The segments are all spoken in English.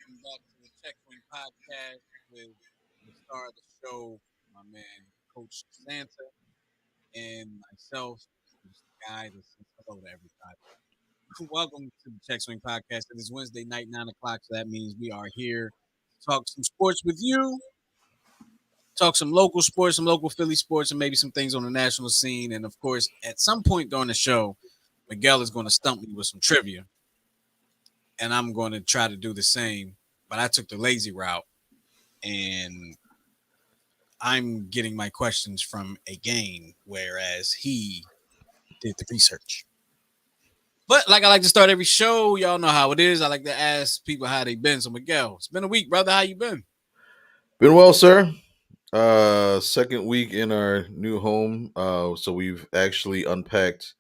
Welcome back to the Checkpoint Podcast with the star of the show, my man, Coach Santa, and myself, just the guy that says hello to everybody. Welcome to the Check Swing Podcast. It is Wednesday night, 9 o'clock, so that means we are here to talk some sports with you, talk some local sports, some local Philly sports, and maybe some things on the national scene. And of course, at some point during the show, Miguel is going to stump me with some trivia, and I'm going to try to do the same. But I took the lazy route, and I'm getting my questions from a game, whereas he did the research. But like I like to start every show, y'all know how it is. I like to ask people how they been. So Miguel, it's been a week, brother. How you been? Been well, sir. Second week in our new home. So we've actually unpacked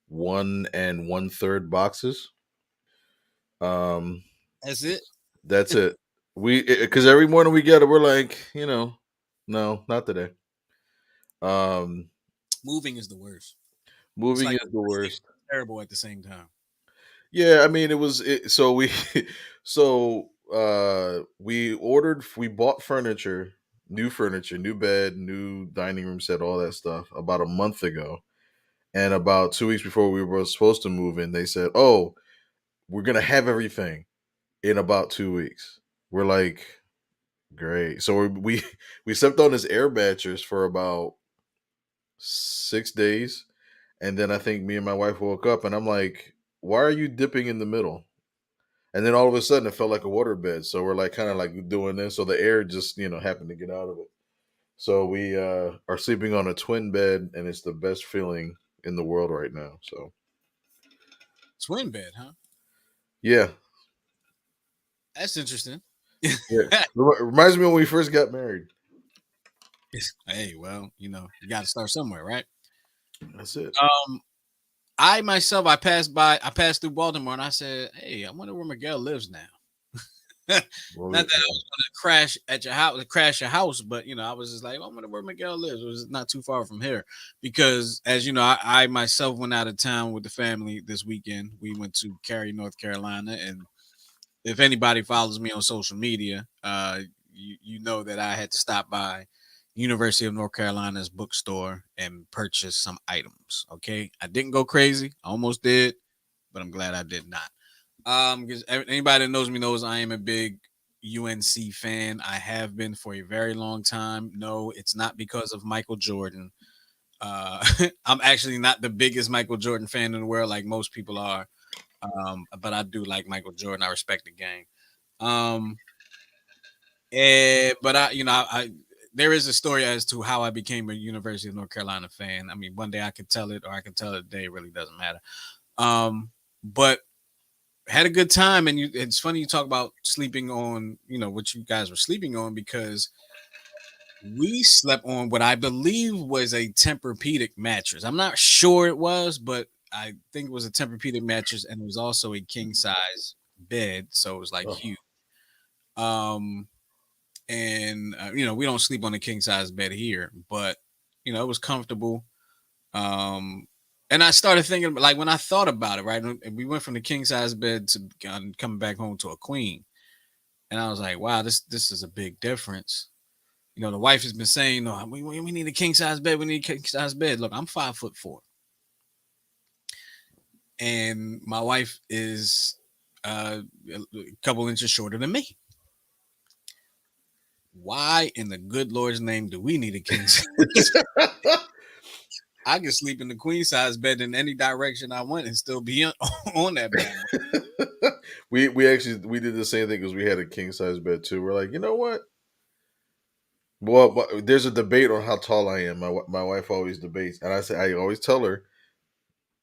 1 1/3 boxes. Um, That's it. that's it. Because every morning we get it, we're like, no, not today. Um, Moving is the worst. It's moving like is the worst. terrible at the same time. Yeah, I mean, so we bought furniture, new bed, new dining room set, all that stuff about a month ago. And about 2 weeks before we were supposed to move in, they said, "Oh, we're gonna have everything in about 2 weeks." We're like, "Great!" So we slept on this air mattress for about 6 days, and then I think me and my wife woke up, and I'm like, "Why are you dipping in the middle?" And then all of a sudden, it felt like a water bed. So we're like, kind of like doing this. So the air just happened to get out of it. So we are sleeping on a twin bed, and it's the best feeling in the world right now. So Twin bed, huh? yeah, That's interesting. yeah. Reminds me when we first got married. Hey, well, you got to start somewhere, right? That's it. Um, I myself, I passed through Baltimore, and I said, "Hey, I wonder where Miguel lives now." Not Well, that I was going to crash at your house, crash your house, but I was just like, I wonder where Miguel lives. It was not too far from here, because as you know, I myself went out of town with the family this weekend. We went to Cary, North Carolina, and if anybody follows me on social media, you know that I had to stop by University of North Carolina's bookstore and purchase some items. Okay, I didn't go crazy. I almost did, but I'm glad I did not. Because anybody that knows me knows I am a big UNC fan. I have been for a very long time. No, it's not because of Michael Jordan. I'm actually not the biggest Michael Jordan fan in the world, like most people are. But I do like Michael Jordan. I respect the game. Um, but I there is a story as to how I became a University of North Carolina fan. I mean, one day I could tell it, or I could tell it today. It really doesn't matter. But had a good time, and it's funny you talk about sleeping on what you guys were sleeping on, because we slept on what I believe was a Tempur-Pedic mattress. I'm not sure it was, but I think it was a Tempur-Pedic mattress, and it was also a king size bed, so it was like oh, huge. um and we don't sleep on a king size bed here, but it was comfortable. um and I started thinking, like, when I thought about it, right, and we went from the king size bed to coming back home to a queen, and I was like, wow, this is a big difference. The wife has been saying, no, we need a king size bed, we need a king size bed. Look, I'm 5'4", and my wife is a couple inches shorter than me. Why in the good Lord's name do we need a king size? I can sleep in the queen size bed in any direction I want and still be on that bad boy. we did the same thing because we had a king size bed too. We're like, you know what? Well, there's a debate on how tall I am. My wife always debates, and I always tell her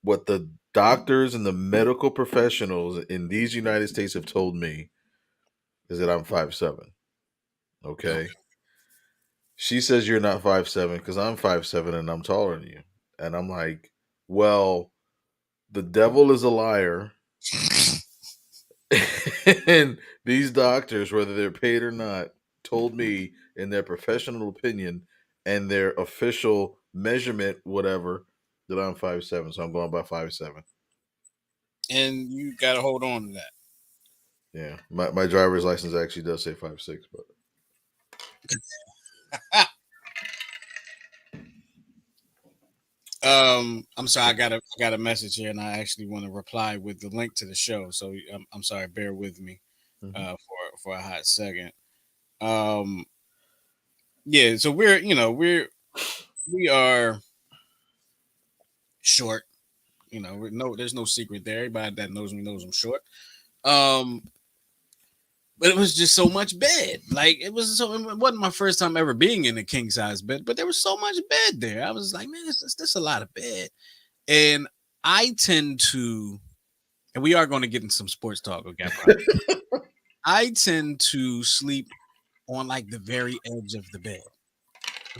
what the doctors and the medical professionals in these United States have told me is that I'm 5'7". Okay. Okay. She says you're not 5'7" because I'm 5'7" and I'm taller than you. And I'm like, well, the devil is a liar. And these doctors, whether they're paid or not, told me in their professional opinion and their official measurement, whatever, that I'm 5'7". So I'm going by 5'7". And you got to hold on to that. Yeah, my driver's license actually does say 5'6", but I'm sorry. I got a message here, and I actually want to reply with the link to the show. So I'm sorry. Bear with me mhm. for a hot second. Um, yeah. So we are short. There's no secret there. Everybody that knows me knows I'm short. Um, but it was just so much bed. Like it wasn't my first time ever being in a king size bed, but there was so much bed there. I was like, man, this a lot of bed. And I tend to, and we are going to get into some sports talk. Okay, I promise. I tend to sleep on like the very edge of the bed.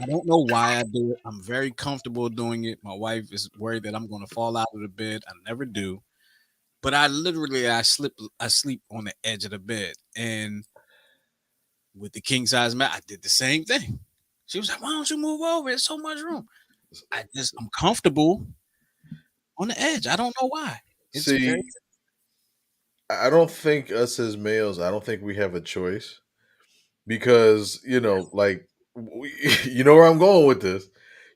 I don't know why I do it. I'm very comfortable doing it. My wife is worried that I'm going to fall out of the bed. I never do. But I sleep on the edge of the bed. And with the king size mat, I did the same thing. She was like, "Why don't you move over? There's so much room." I'm comfortable on the edge. I don't know why. It's very See, I don't think us as males, I don't think we have a choice because like you know where I'm going with this.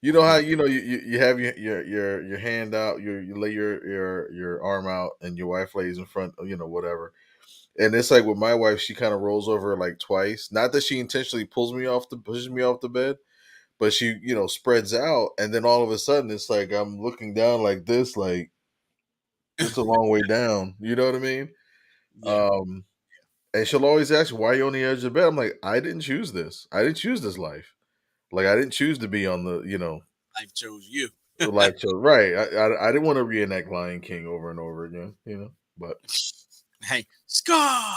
You know how yeah, you have your hand out, you lay your arm out, and your wife lays in front, whatever. And it's like with my wife, she kind of rolls over like twice. Not that she intentionally pushes me off the bed, but she spreads out, and then all of a sudden it's like I'm looking down like this, like it's a long way down. You know what I mean? yeah. Um, and she'll always ask, "Why are you on the edge of the bed?" I'm like, "I didn't choose this. I didn't choose this life. Like I didn't choose to be on the Life chose you. the life show. Right? I didn't want to reenact Lion King over and over again. But Hey, Scar,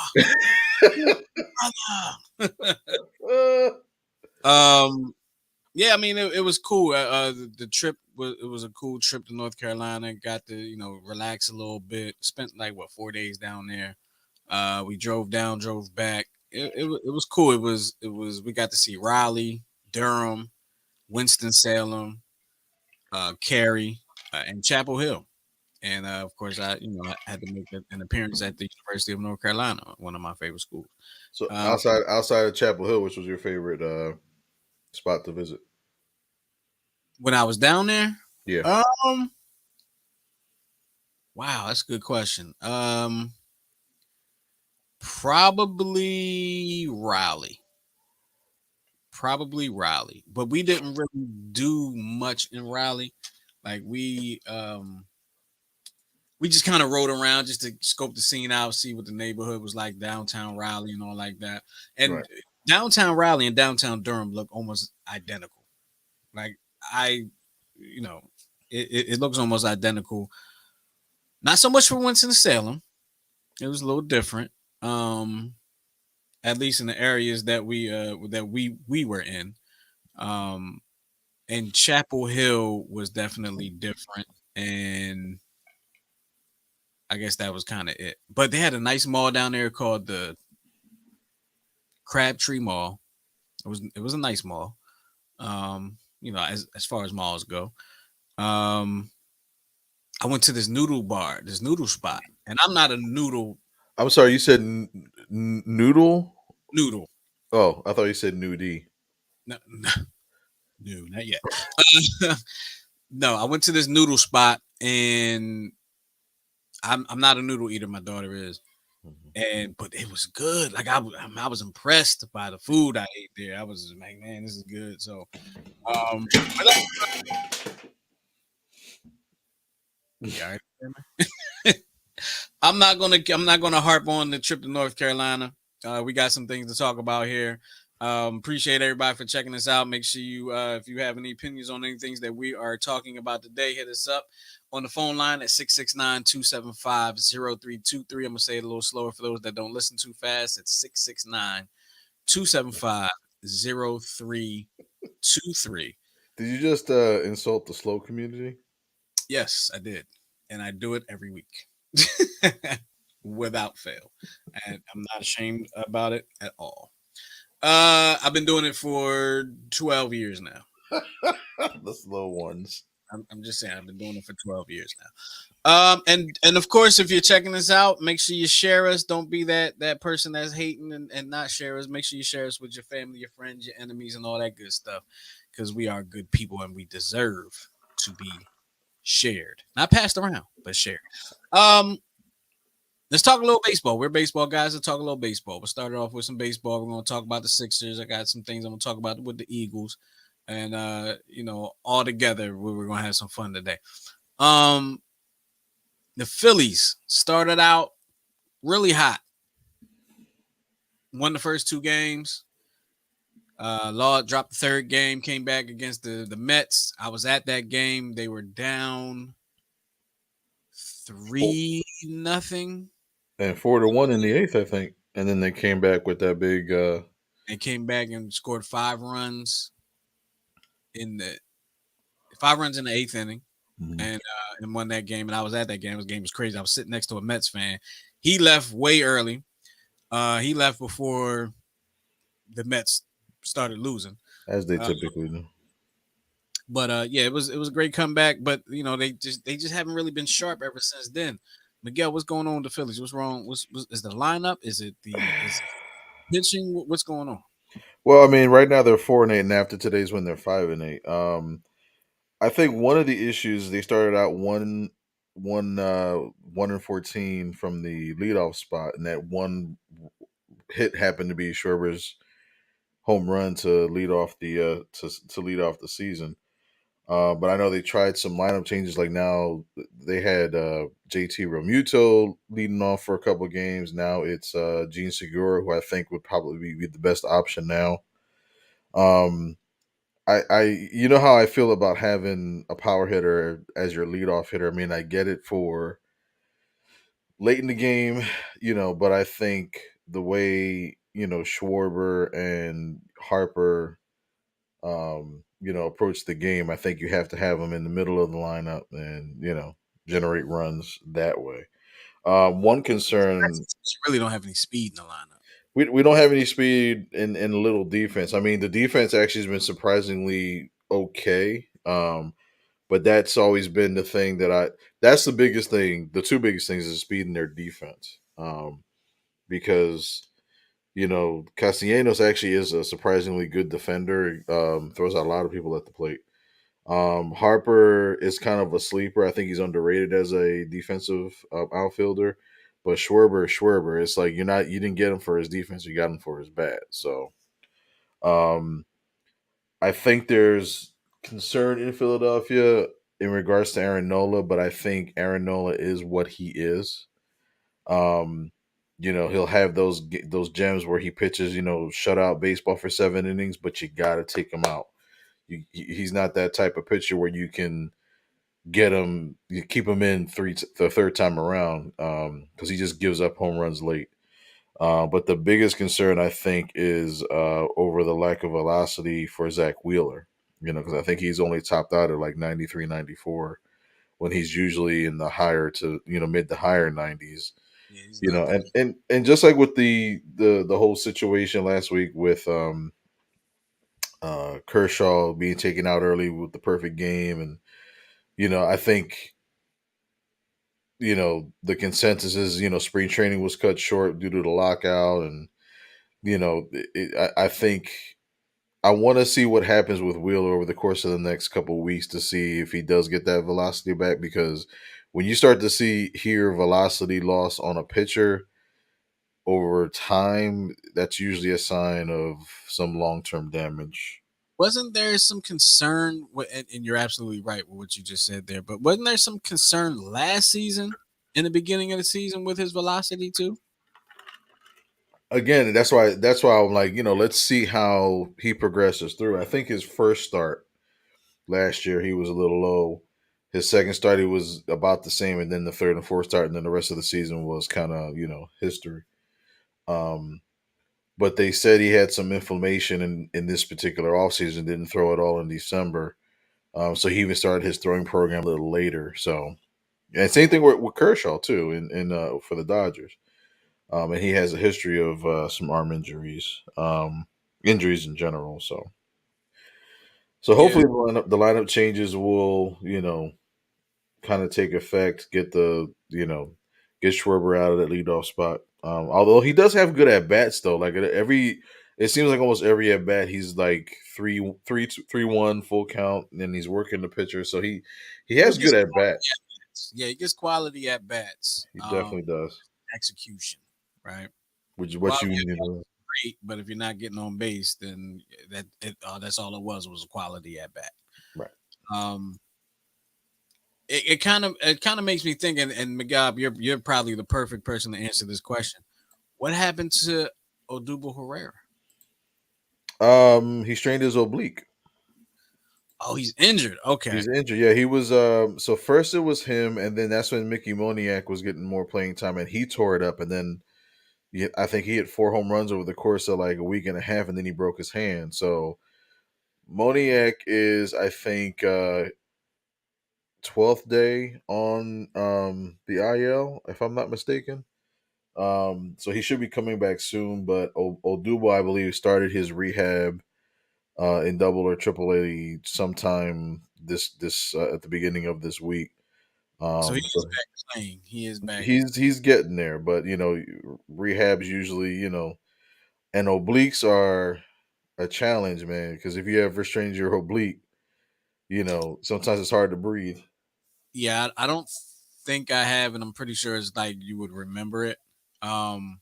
brother. um, yeah, I mean it was cool. The trip was a cool trip to North Carolina. Got to relax a little bit. Spent like 4 days down there. We drove down, drove back. It was cool. It was we got to see Raleigh, Durham, Winston Salem, Cary, and Chapel Hill. And of course, I had to make an appearance at the University of North Carolina, one of my favorite schools. so Um, outside of Chapel Hill, which was your favorite spot to visit? when I was down there, Yeah, um, wow, that's a good question. Probably Raleigh, probably Raleigh, but we didn't really do much in Raleigh. Like we just kind of rode around just to scope the scene out, see what the neighborhood was like, downtown Raleigh and all like that. right. And downtown Raleigh and downtown Durham look almost identical. Like I, you know, it looks almost identical. Not so much for Winston Salem. It was a little different. Um, at least in the areas that we were in. Um, and Chapel Hill was definitely different. And I guess that was kind of it. But they had a nice mall down there called the Crabtree Mall. It was a nice mall. As far as malls go. Um, I went to this noodle bar, this noodle spot, and I'm not a I'm sorry, you said noodle. noodle. Oh, I thought you said nudie. No, no, no, not yet. No, I went to this noodle spot, and I'm not a noodle eater. My daughter is, Mhm. and but it was good. Like I was impressed by the food I ate there. I was just like, man, this is good. So, but yeah, all right. I'm not gonna harp on the trip to North Carolina. We got some things to talk about here. Appreciate everybody for checking us out. Make sure if you have any opinions on any things that we are talking about today, hit us up on the phone line at 669-275-0323. I'm gonna say it a little slower for those that don't listen too fast. It's 669-275-0323. Did you just insult the slow community? Yes, I did. And I do it every week without fail. And I'm not ashamed about it at all. I've been doing it for 12 years now. The slow ones. I'm just saying I've been doing it for 12 years now. And of course, if you're checking this out, make sure you share us. Don't be that person that's hating and not share us. Make sure you share us with your family, your friends, your enemies, and all that good stuff. Because we are good people and we deserve to be shared, not passed around, but shared. Um, let's talk a little baseball. We're baseball guys. Let's talk a little baseball. We'll start it off with some baseball. We're gonna talk about the Sixers. I got some things I'm gonna talk about with the Eagles, and all together we're gonna have some fun today. Um, the Phillies started out really hot. Won the first two games. Law dropped the third game. Came back against the Mets. I was at that game. They were down 3-0. And 4-1 in the eighth, I think. And then they came back with that big. They came back and scored 5 runs in the eighth inning, Mhm. and won that game. And I was at that game. The game was crazy. I was sitting next to a Mets fan. He left way early. He left before the Mets started losing. As they Uh, typically do. but yeah, it was a great comeback. But they just haven't really been sharp ever since then. Miguel, what's going on with the Phillies? What's wrong? Is the lineup? Is pitching? What's going on? Well, I mean, right now they're 4-8, and after today's win, they're 5-8. I think one of the issues they started out 1-14 from the leadoff spot, and that one hit happened to be Schwarber's home run to lead off the to lead off the season. But I know they tried some lineup changes. Like now they had JT Realmuto leading off for a couple of games. Now it's Gene Segura, who I think would probably be the best option now. Um, I you know how I feel about having a power hitter as your leadoff hitter. I mean, I get it for late in the game, but I think the way Schwarber and Harper approach the game, I think you have to have them in the middle of the lineup and, generate runs that way. One concern, You really don't have any speed in the lineup. we don't have any speed in little defense. I mean, the defense actually has been surprisingly okay. But that's always been the thing that's the biggest thing. The two biggest things is speed in their defense. Because Castellanos actually is a surprisingly good defender. Throws out a lot of people at the plate. Harper is kind of a sleeper. I think he's underrated as a defensive outfielder. But Schwerber, it's like you didn't get him for his defense, you got him for his bat. So um, I think there's concern in Philadelphia in regards to Aaron Nola, but I think Aaron Nola is what he is. Um, he'll have those gems where he pitches, shutout baseball for 7 innings, but you got to take him out. He's not that type of pitcher where you can get him, you keep him in the third time around, because he just gives up home runs late. But the biggest concern I think is over the lack of velocity for Zach Wheeler. Because I think he's only topped out at like 93, 94 when he's usually in the higher to mid to higher 90s. Yeah, he's not that. And just like with the whole situation last week with Kershaw being taken out early with the perfect game, and I think the consensus is spring training was cut short due to the lockout, and I think I want to see what happens with Wheeler over the course of the next couple of weeks to see if he does get that velocity back, because when you start to hear velocity loss on a pitcher over time, that's usually a sign of some long-term damage. Wasn't there some concern? And you're absolutely right with what you just said there. But wasn't there some concern last season, in the beginning of the season, with his velocity too? Again, that's why I'm like, let's see how he progresses through. I think his first start last year he was a little low. His second start he was about the same, and then the third and fourth start, and then the rest of the season was kind of history. Um, but they said he had some inflammation in this particular offseason, didn't throw at all in December. So he even started his throwing program a little later. So, and same thing with Kershaw too, in for the Dodgers. And he has a history of some arm injuries, injuries in general. So, So Yeah, hopefully the lineup changes will, kind of take effect, get get Schwarber out of that leadoff spot. Although he does have good at bats though, like it seems like almost every at bat he's like 3-1 full count, and then he's working the pitcher, so he he has gets good at quality bats. at bats. Yeah, he gets quality at bats. He definitely does. Execution, right? Which what Quality you at need bats to is great, but if you're not getting on base, then that's all it was a quality at bat. right. Um, it kind of makes me think, and McGob, you're probably the perfect person to answer this question. What happened to Odubel Herrera? He strained his oblique. Oh, he's injured. Okay. He's injured. Yeah, he was. So first it was him, and then that's when Mickey Moniak was getting more playing time, and he tore it up, and then yeah, I think he hit 4 home runs over the course of like a week and a half, and then he broke his hand. So Moniak is, I think, 12th day on the IL, if I'm not mistaken. So he should be coming back soon. But Odubo, I believe, started his rehab in Double or Triple A sometime this at the beginning of this week. So he So is back playing. He is back. he's getting there, but rehabs usually and obliques are a challenge, man. Because if you ever strained your oblique, sometimes it's hard to breathe. Yeah, I don't think I have, and I'm pretty sure it's like you would remember it. Um,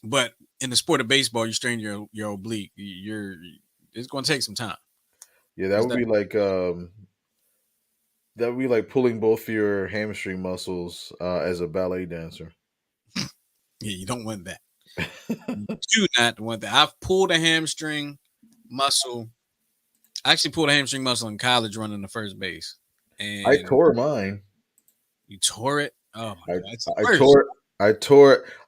but in the sport of baseball, you strain your oblique. It's going to take some time. Yeah, Is that that would be like pulling both your hamstring muscles as a ballet dancer. yeah? You don't want that. You do not want that. I've pulled a hamstring muscle. I actually pulled a hamstring muscle in college running the first base, I and tore mine. you tore it. Oh my I god, it's the I worst. tore it.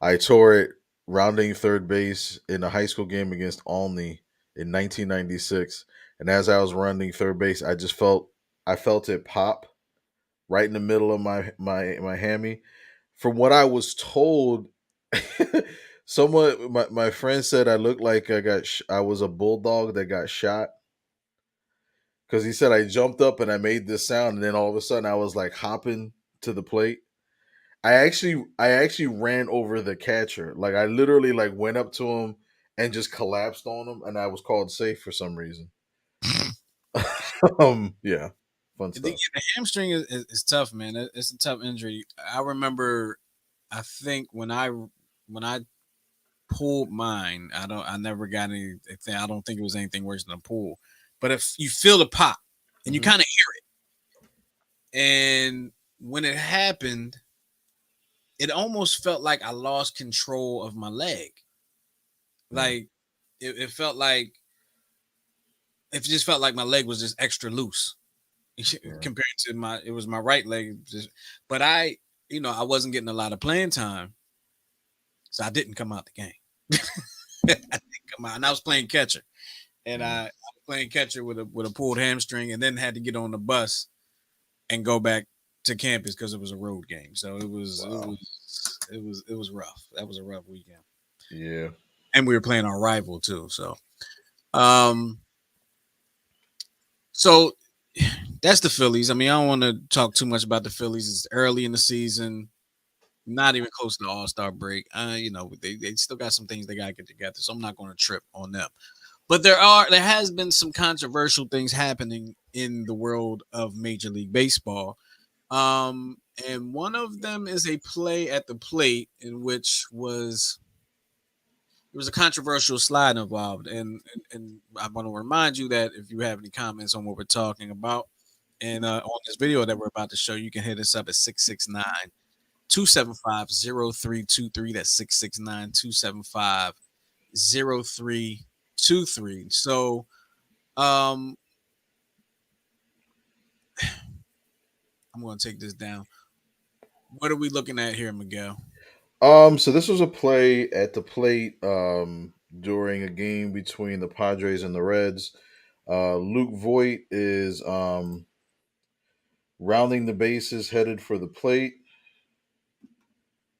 I tore it rounding third base in a high school game against Olney in 1996. And as I was rounding third base, I felt it pop right in the middle of my hammy. From what I was told, my friend said I looked like I was a bulldog that got shot, because he said I jumped up and I made this sound, and then all of a sudden I was like hopping to the plate. I actually ran over the catcher. Like I literally like went up to him and just collapsed on him, and I was called safe for some reason. Yeah, fun The, stuff. the hamstring is tough, man. It's a tough injury. I remember, I think when I pulled mine, I never got anything. I don't think it was anything worse than a pull. But if you feel the pop and you Hmm. kind of hear it, and when it happened, it almost felt like I lost control of my leg. Mm, Like it felt like it just felt like my leg was just extra loose yeah. compared to it was my right leg. But I wasn't getting a lot of playing time, so I didn't come out the game. I didn't come out, and I was playing catcher, and Mm. I was playing catcher with a pulled hamstring, and then had to get on the bus and go back to campus because it was a road game. So Wow. it was rough. That was a rough weekend, Yeah. and we were playing our rival too. Um, so that's the Phillies. I mean, I don't want to talk too much about the Phillies. It's early in the season, not even close to the All Star break. They still got some things they got to get together, so I'm not going to trip on them. But there has been some controversial things happening in the world of Major League Baseball. Um, and one of them is a play at the plate in which there was a controversial slide involved. And I want to remind you that if you have any comments on what we're talking about and on this video that we're about to show, you can hit us up at 669-275-0323. That's 669-275-0323. So um I'm going to take this down. What are we looking at here, Miguel? So this was a play at the plate during a game between the Padres and the Reds. Luke Voigt is rounding the bases, headed for the plate,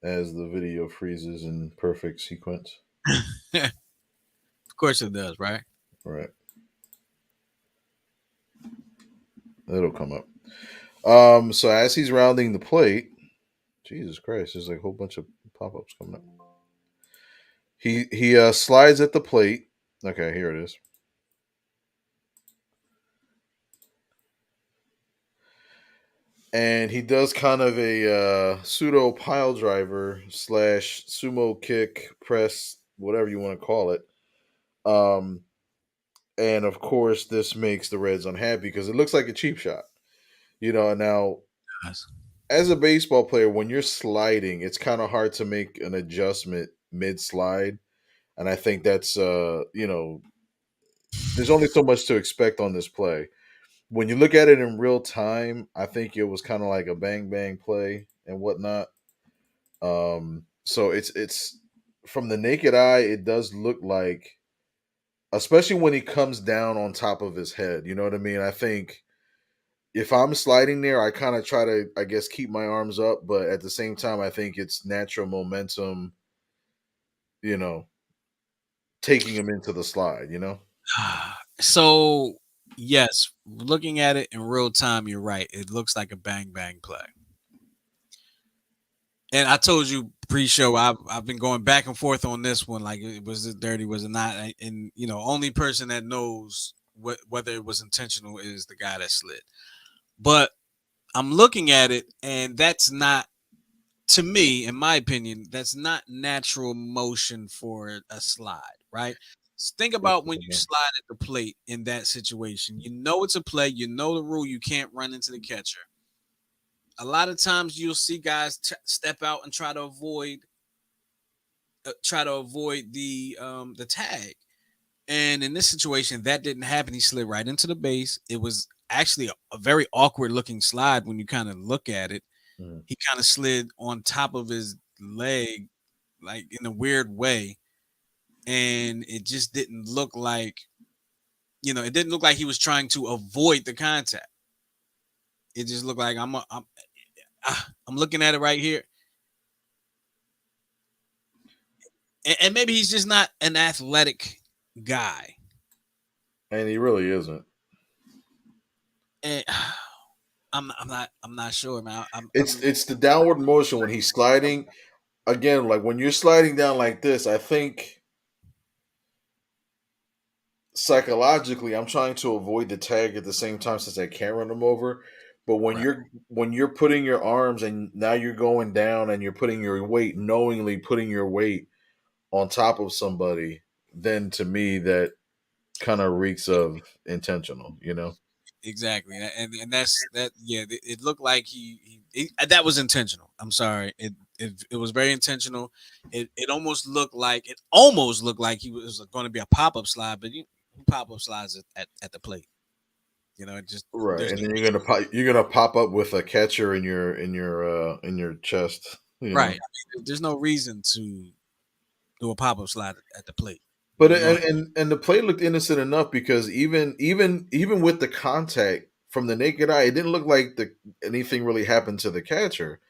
as the video freezes in perfect sequence. Of course it does, right? Right. It'll come up. So as he's rounding the plate, Jesus Christ, there's like a whole bunch of pop-ups coming up. He slides at the plate. Okay, here it is. And he does kind of a pseudo pile driver slash sumo kick press, whatever you want to call it. Um, and of course, this makes the Reds unhappy because it looks like a cheap shot. Now Yes. as a baseball player, when you're sliding, it's kind of hard to make an adjustment mid slide, and I think that's there's only so much to expect on this play. When you look at it in real time, I think it was kind of like a bang bang play and whatnot. So it's from the naked eye, it does look like, especially when he comes down on top of his head. You know what I mean? I think if I'm sliding there, I kind of try to, I guess, keep my arms up, but at the same time, I think it's natural momentum, you know, taking him into the slide. So yes, looking at it in real time, you're right. It looks like a bang bang play. And I told you pre-show, I've been going back and forth on this one. Like, was it dirty? Was it not? And only person that knows whether it was intentional is the guy that slid. But I'm looking at it, and that's not, to me, in my opinion, that's not natural motion for a slide, right? Think about when you slide at the plate in that situation. You know it's a play. You know the rule. You can't run into the catcher. A lot of times you'll see guys step out and try to avoid the tag. And in this situation, that didn't happen. He slid right into the base. It was actually a very awkward looking slide when you kind of look at it. Mhm. He kind of slid on top of his leg, like in a weird way, and it just didn't look like it didn't look like he was trying to avoid the contact. It just looked like I'm looking at it right here, and maybe he's just not an athletic guy. And he really isn't. And I'm not sure, man. It's the downward motion when he's sliding. Again, like when you're sliding down like this, I think psychologically I'm trying to avoid the tag at the same time since I can't run him over. But when Right. you're putting your arms and now you're going down and you're putting your weight, knowingly putting your weight on top of somebody, then to me that kind of reeks of intentional. Exactly, and that's that. Yeah, it looked like that was intentional. I'm sorry, it was very intentional. It almost looked like he was going to be a pop up slide, but pop up slides at the plate. It just Right. there's And no then you're gonna pop up with a catcher in your chest. right. I mean, there's no reason to do a pop up slide at the plate. But You don't. and the play looked innocent enough because even with the contact from the naked eye, it didn't look like anything really happened to the catcher.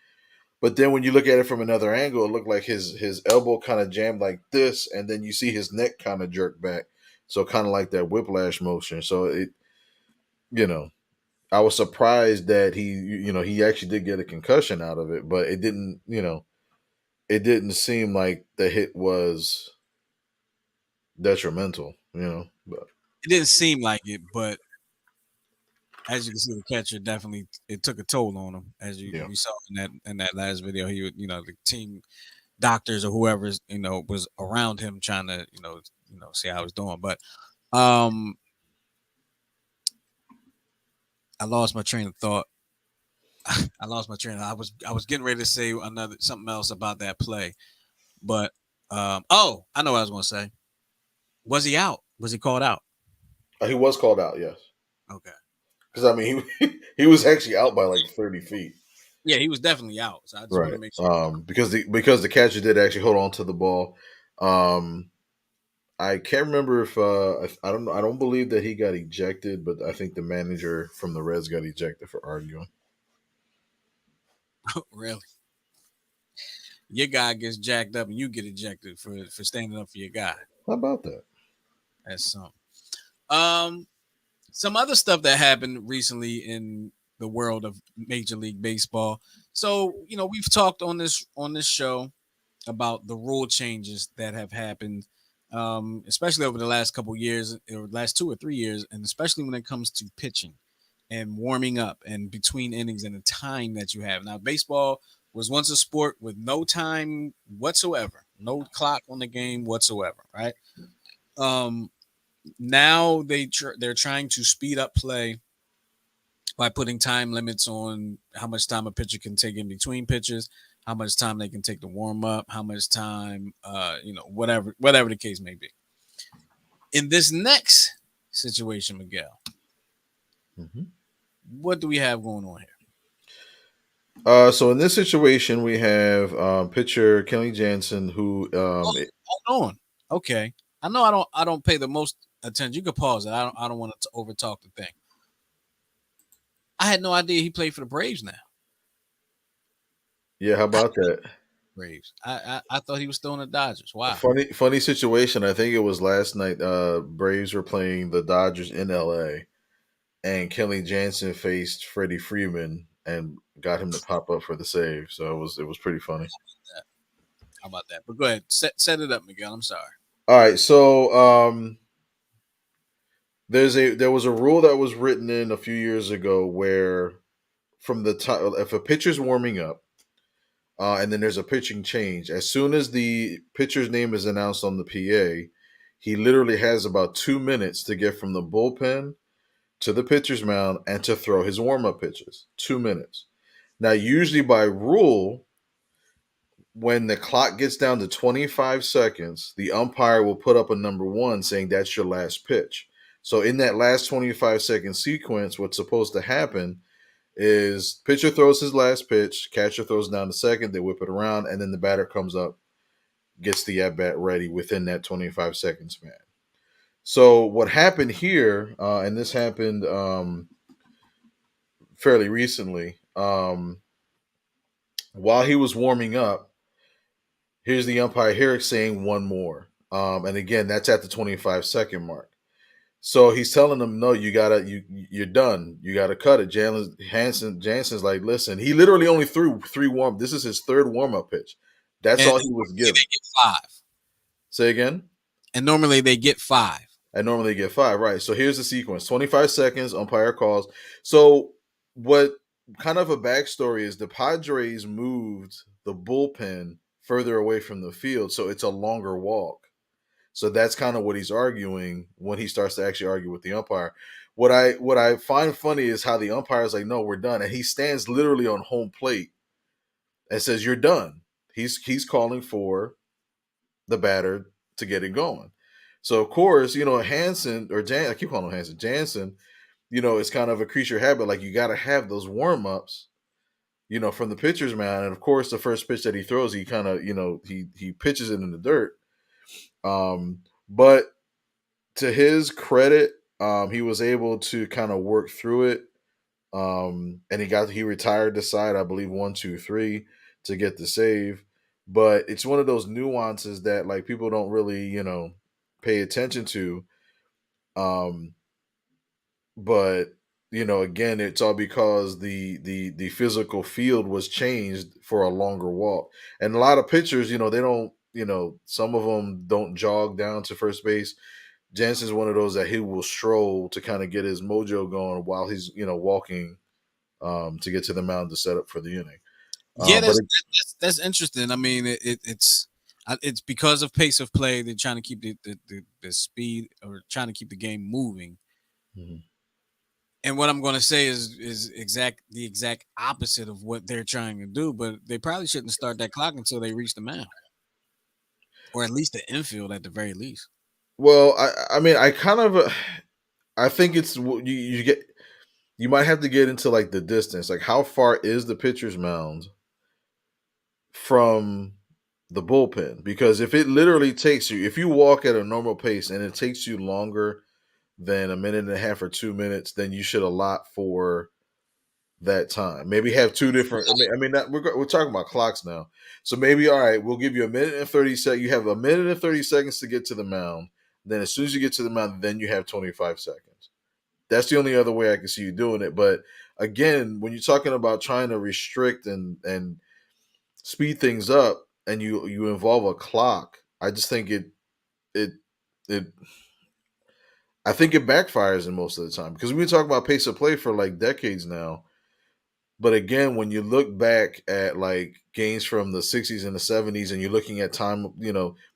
But then when you look at it from another angle, it looked like his elbow kind of jammed like this, and then you see his neck kind of jerk back. So kind of like that whiplash motion. So you know, I was surprised that he actually did get a concussion out of it, but it didn't seem like the hit was detrimental. But It didn't seem like it, but as you can see, the catcher definitely it took a toll on him. As yeah. we saw in that last video, he would the team doctors or whoever was around him trying to see how he was doing. But um, I lost my train of thought. I lost my train. I was getting ready to say something else about that play, but oh, I know what I was going to say. Was he out? Was he called out? He was called out, yes. Okay. Because I mean, he was actually out by like 30 feet, Yeah, he was definitely out. So I just want right? to make sure. Because the catcher did actually hold on to the ball. Um, I can't remember if I don't know. I don't believe that he got ejected, but I think the manager from the Reds got ejected for arguing. Really, your guy gets jacked up and you get ejected for standing up for your guy. How about that? That's something. Um, Some other stuff that happened recently in the world of Major League Baseball. So, we've talked on this show about the rule changes that have happened, especially over the last couple years, or last 2 or 3 years, and especially when it comes to pitching and warming up and between innings and the time that you have. Now, baseball was once a sport with no time whatsoever, no clock on the game whatsoever, right? Um, Now they're trying to speed up play by putting time limits on how much time a pitcher can take in between pitches, how much time they can take to warm up, how much time, whatever the case may be. In this next situation, Miguel, Mhm. what do we have going on here? So in this situation, we have pitcher Kelly Jansen, who Oh, hold on. Okay, I know I don't pay the most attention. You can pause it. I don't want to overtalk the thing. I had no idea he played for the Braves now. yeah, how about that? Braves. I thought he was still in the Dodgers. A Wow. funny situation. I think it was last night. Braves were playing the Dodgers in L.A. and Kelly Jansen faced Freddie Freeman and got him to pop up for the save. So it was pretty funny. How about that? But go ahead, set it up, Miguel. I'm sorry. All right, so there was a rule that was written in a few years ago where from the time if a pitcher's warming up, and then there's a pitching change, as soon as the pitcher's name is announced on the PA, he literally has about 2 minutes to get from the bullpen to the pitcher's mound and to throw his warm up pitches. 2 minutes. Now, usually by rule, when the clock gets down to 25 seconds, the umpire will put up a number one saying that's your last pitch. So in that last 25-second sequence, what's supposed to happen is pitcher throws his last pitch, catcher throws down to second, they whip it around, and then the batter comes up, gets the at bat ready within that 25 second span. So what happened here, and this happened fairly recently, while he was warming up, here's the umpire here saying one more. And again, that's at the 25-second mark. So he's telling them, no, you're done. You gotta cut it. Jansen's like, listen, he literally only threw three warm. This is his third warm up pitch. That's And all he was they given. get five. Say again. And normally they get five. I normally get five, right? So here's the sequence: 25 seconds, umpire calls. So what kind of a backstory is the Padres moved the bullpen further away from the field, so it's a longer walk. So that's kind of what he's arguing when he starts to actually argue with the umpire. What I find funny is how the umpire is like, "No, we're done," and he stands literally on home plate and says, "You're done." He's calling for the batter to get it going. So of course, Hanson or I keep calling him Hanson, Jansen. It's kind of a creature habit. Like you got to have those warm ups, from the pitcher's mound. And of course, the first pitch that he throws, he kind of, he pitches it in the dirt. But to his credit, he was able to kind of work through it. And he retired the side, I believe 1, 2, 3 to get the save. But it's one of those nuances that like people don't really, pay attention to. Um, but again, it's all because the physical field was changed for a longer walk. And a lot of pitchers, they don't, some of them don't jog down to first base. Jansen's one of those that he will stroll to kind of get his mojo going while he's walking to get to the mound to set up for the inning. Yeah, But that's interesting. I mean, it's because of pace of play. They're trying to keep the speed, or trying to keep the game moving. Mhm. And what I'm going to say is the exact opposite of what they're trying to do. But they probably shouldn't start that clock until they reach the mound, or at least the infield at the very least. Well, I mean, I kind of I think it's you might have to get into like the distance, like how far is the pitcher's mound from the bullpen? Because if it literally takes you, if you walk at a normal pace and it takes you longer than a minute and a half or 2 minutes, then you should allot for that time. Maybe have two different. We're talking about clocks now, so maybe all right. We'll give you a minute and 30 seconds. You have a minute and 30 seconds to get to the mound. Then as soon as you get to the mound, then you have 25 seconds. That's the only other way I can see you doing it. But again, when you're talking about trying to restrict and speed things up, and you involve a clock, I just think it it I think it backfires in most of the time because we've been talking about pace of play for like decades now. But again, when you look back at like games from the 60s and the 70s and you're looking at time,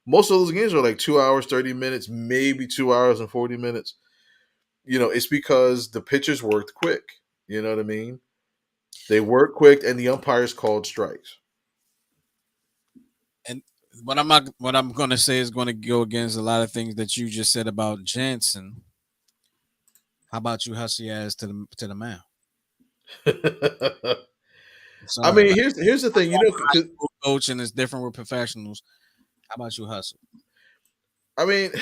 most of those games are like 2 hours, 30 minutes, maybe 2 hours and 40 minutes. It's because the pitchers worked quick. You know what I mean? They worked quick and the umpires called strikes. And what I'm going to say is going to go against a lot of things that you just said about Jansen. How about you hustle your ass to the mound? I'm I sorry, mean, like here's the thing, high 'cause- school coach and it's different with professionals. How about you hustle? I mean,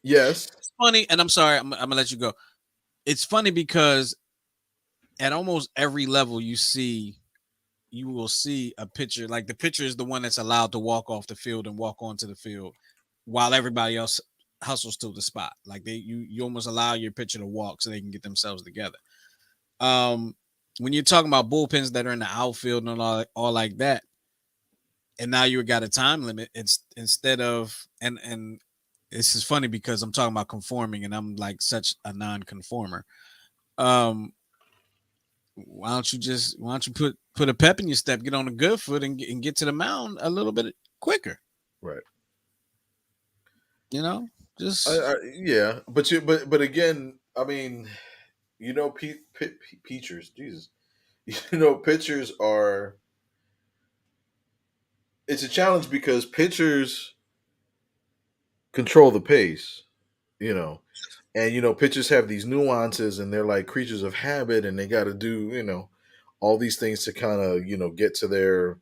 yes, It's funny, and I'm sorry, I'm gonna let you go. It's funny because at almost every level you will see a pitcher, like the pitcher is the one that's allowed to walk off the field and walk onto the field while everybody else hustles to the spot. Like you almost allow your pitcher to walk so they can get themselves together. Um, when you're talking about bullpens that are in the outfield and all like that, and now you got a time limit, it's instead of and this is funny because I'm talking about conforming and I'm like such a non-conformer. Um, why don't you put a pep in your step, get on a good foot, and get to the mound a little bit quicker? right. You know, just Yeah, but again, I mean, pitchers, Jesus, pitchers are. It's a challenge because pitchers control the pace, you know, and pitchers have these nuances, and they're like creatures of habit, and they got to do all these things to kind of get to their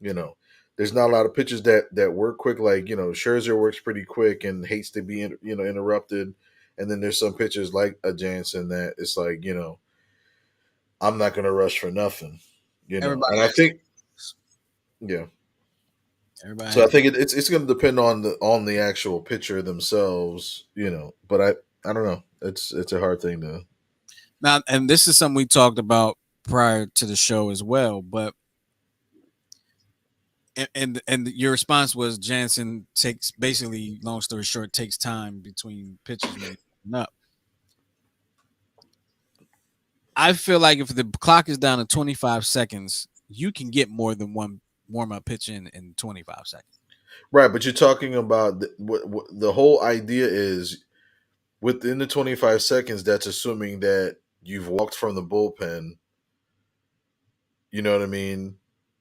you know. There's not a lot of pitchers that work quick, like Scherzer works pretty quick and hates to be interrupted, and then there's some pitchers like a Jansen that it's like I'm not going to rush for nothing, everybody and I has think yeah. everybody So I has think it's going to depend on the actual pitcher themselves, But I don't know. It's a hard thing to. now, and this is something we talked about prior to the show as well. But and your response was Jansen takes basically, long story short, takes time between pitches when he's up. I feel like if the clock is down to 25 seconds, you can get more than one warm up pitch in 25 seconds. Right, but you're talking about the whole idea is within the 25 seconds. That's assuming that you've walked from the bullpen. You know what I mean?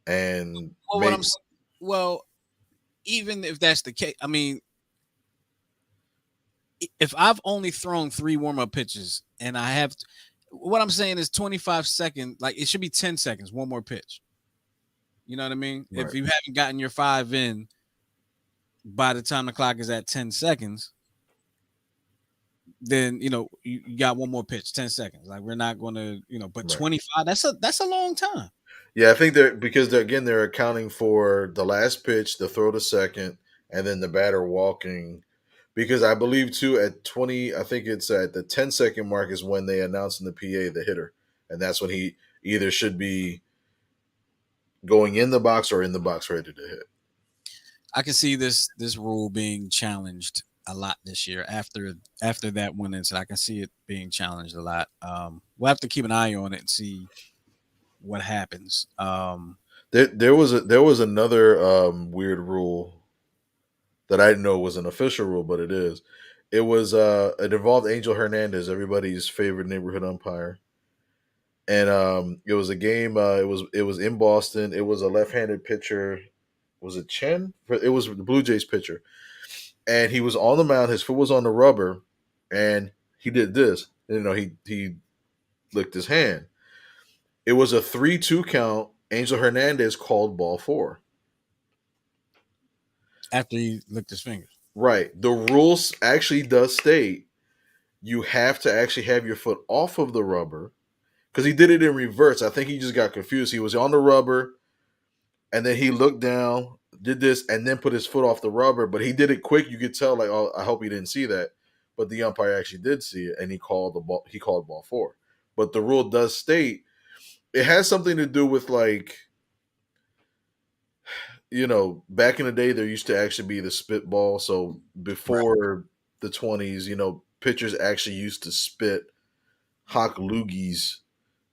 And Well, what I'm well, even if that's the case, I mean, if I've only thrown three warm up pitches and I have, what I'm saying is 25 seconds, like it should be 10 seconds, one more pitch. You know what I mean? If right, you haven't gotten your five in by the time the clock is at 10 seconds, then you got one more pitch, 10 seconds. Like we're not going to, but right. 25, that's a long time. Yeah, I think because they're accounting for the last pitch, the throw to second, and then the batter walking. Because I believe too at 20, I think it's at the 10-second mark is when they announce in the PA the hitter, and that's when he either should be going in the box or in the box ready to hit. I can see this rule being challenged a lot this year after that one incident. I can see it being challenged a lot. We'll have to keep an eye on it and see what happens. There was another weird rule that I didn't know was an official rule, but it is. It involved Angel Hernandez, everybody's favorite neighborhood umpire, and it was a game. It was in Boston. It was a left-handed pitcher. Was it Chen? It was the Blue Jays pitcher, and he was on the mound. His foot was on the rubber, and he did this. He licked his hand. It was a 3-2 count. Angel Hernandez called ball four. After he licked his fingers. Right. The rules actually does state you have to actually have your foot off of the rubber because he did it in reverse. I think he just got confused. He was on the rubber and then he looked down, did this, and then put his foot off the rubber. But he did it quick. You could tell, like, oh, I hope he didn't see that. but the umpire actually did see it and he called the ball. He called ball four. But the rule does state it has something to do with like back in the day there used to actually be the spitball. So Right. before the 20s, pitchers actually used to spit hawk loogies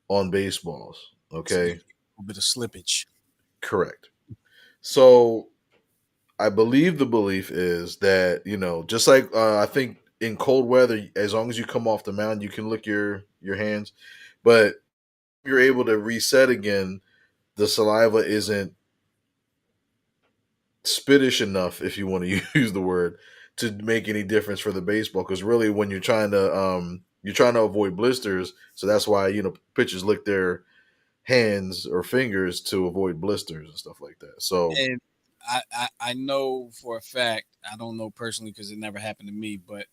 on baseballs. So you Okay, get a little bit of slippage. correct. So I believe the belief is that just like I think in cold weather, as long as you come off the mound, you can lick your hands, but you're able to reset again. The saliva isn't spittish enough, if you want to use the word, to make any difference for the baseball. Because really, when you're trying to avoid blisters, so that's why pitchers lick their hands or fingers to avoid blisters and stuff like that. So And I know for a fact, I don't know personally because it never happened to me, but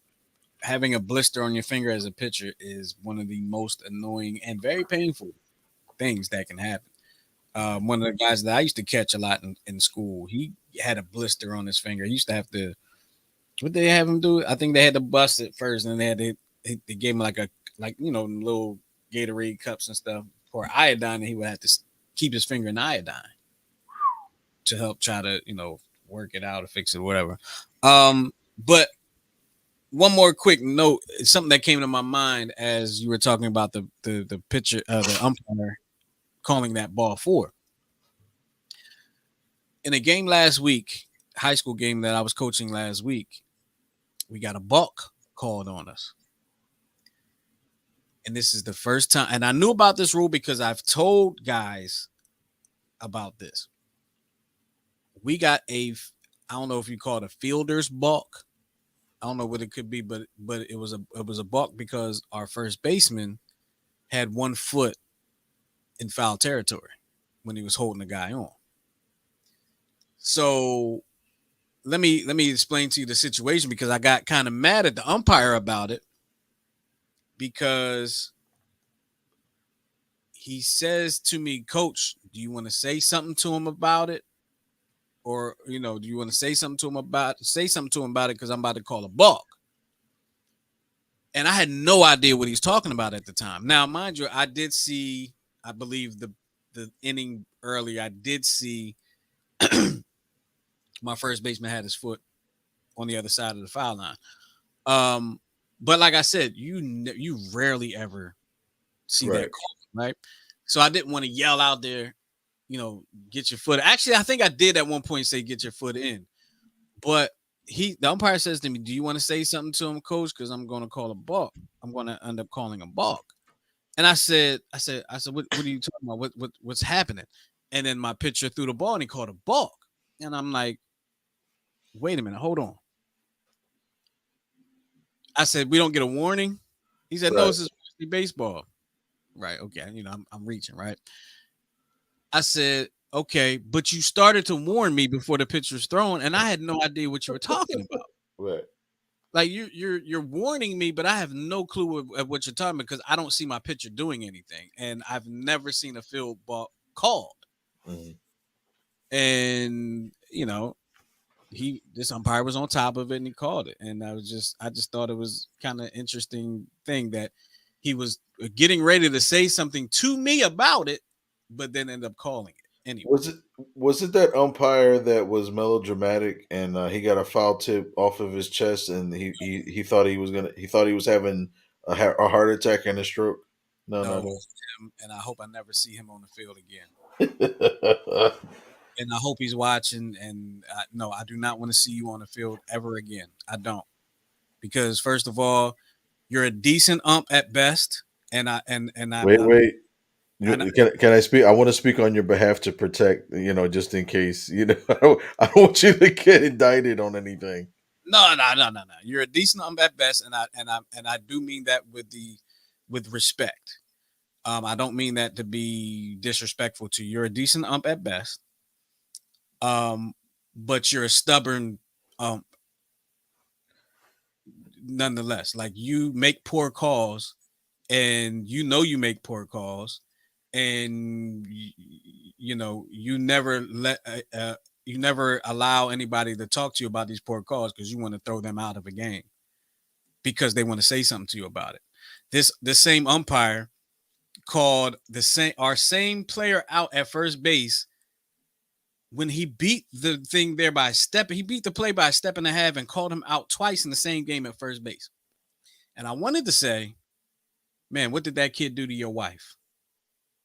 having a blister on your finger as a pitcher is one of the most annoying and very painful things that can happen. One of the guys that I used to catch a lot in school, he had a blister on his finger. He used to have to, what did they have him do? I think they had to bust it first, and they gave him like little Gatorade cups and stuff for iodine, and he would have to keep his finger in iodine to help try to work it out or fix it or whatever. But one more quick note, it's something that came to my mind as you were talking about the pitcher, the umpire calling that ball four in a game last week, high school game that I was coaching last week. We got a balk called on us, and this is the first time. And I knew about this rule because I've told guys about this. We got I don't know if you call it a fielder's balk. I don't know what it could be, but it was a balk because our first baseman had 1 foot in foul territory when he was holding the guy on. So let me explain to you the situation because I got kind of mad at the umpire about it because he says to me, "Coach, do you want to say something to him about it, or do you want to say something to him about it because I'm about to call a balk?" And I had no idea what he's talking about at the time. Now, mind you, I did see, I believe the inning earlier, I did see my first baseman had his foot on the other side of the foul line. Um, but like I said, you rarely ever see right, that call, right? So I didn't want to yell out there, get your foot. Actually, I think I did at one point say get your foot in, but the umpire says to me, "Do you want to say something to him, coach? Because I'm going to call a balk. I'm going to end up calling a balk." And I said, what are you talking about? What's happening? And then my pitcher threw the ball and he called a balk. And I'm like, wait a minute, hold on. I said, we don't get a warning. He said, no, right. this is baseball. Right. Okay. I'm reaching, right? I said, okay, but you started to warn me before the pitch was thrown, and I had no idea what you were talking about. Right. Like you're warning me, but I have no clue of what you're talking about because I don't see my pitcher doing anything, and I've never seen a field ball called. Mhm. And this umpire was on top of it and he called it, and I just thought it was kind of interesting thing that he was getting ready to say something to me about it, but then end up calling it anyway. Was it was it that umpire that was melodramatic and he got a foul tip off of his chest and he thought he thought he was having a heart attack and a stroke? No, No, no, it no. wasn't him, and I hope I never see him on the field again. Wait, And I hope he's watching. And no, I do not want to see you on the field ever again. I don't, because first of all, you're a decent ump at best, and wait. I Can I speak? I want to speak on your behalf to protect, just in case, I don't want you to get indicted on anything. no. You're a decent ump at best, and I do mean that with respect. I don't mean that to be disrespectful to you. You're a decent ump at best. Um, but you're a stubborn ump nonetheless. Like you make poor calls, and you make poor calls, and you never allow anybody to talk to you about these poor calls because you want to throw them out of a game. because they want to say something to you about it. This same umpire called the same our same player out at first base when he beat the thing there by a step. He beat the play by a step and a half and called him out twice in the same game at first base. And I wanted to say, man, what did that kid do to your wife?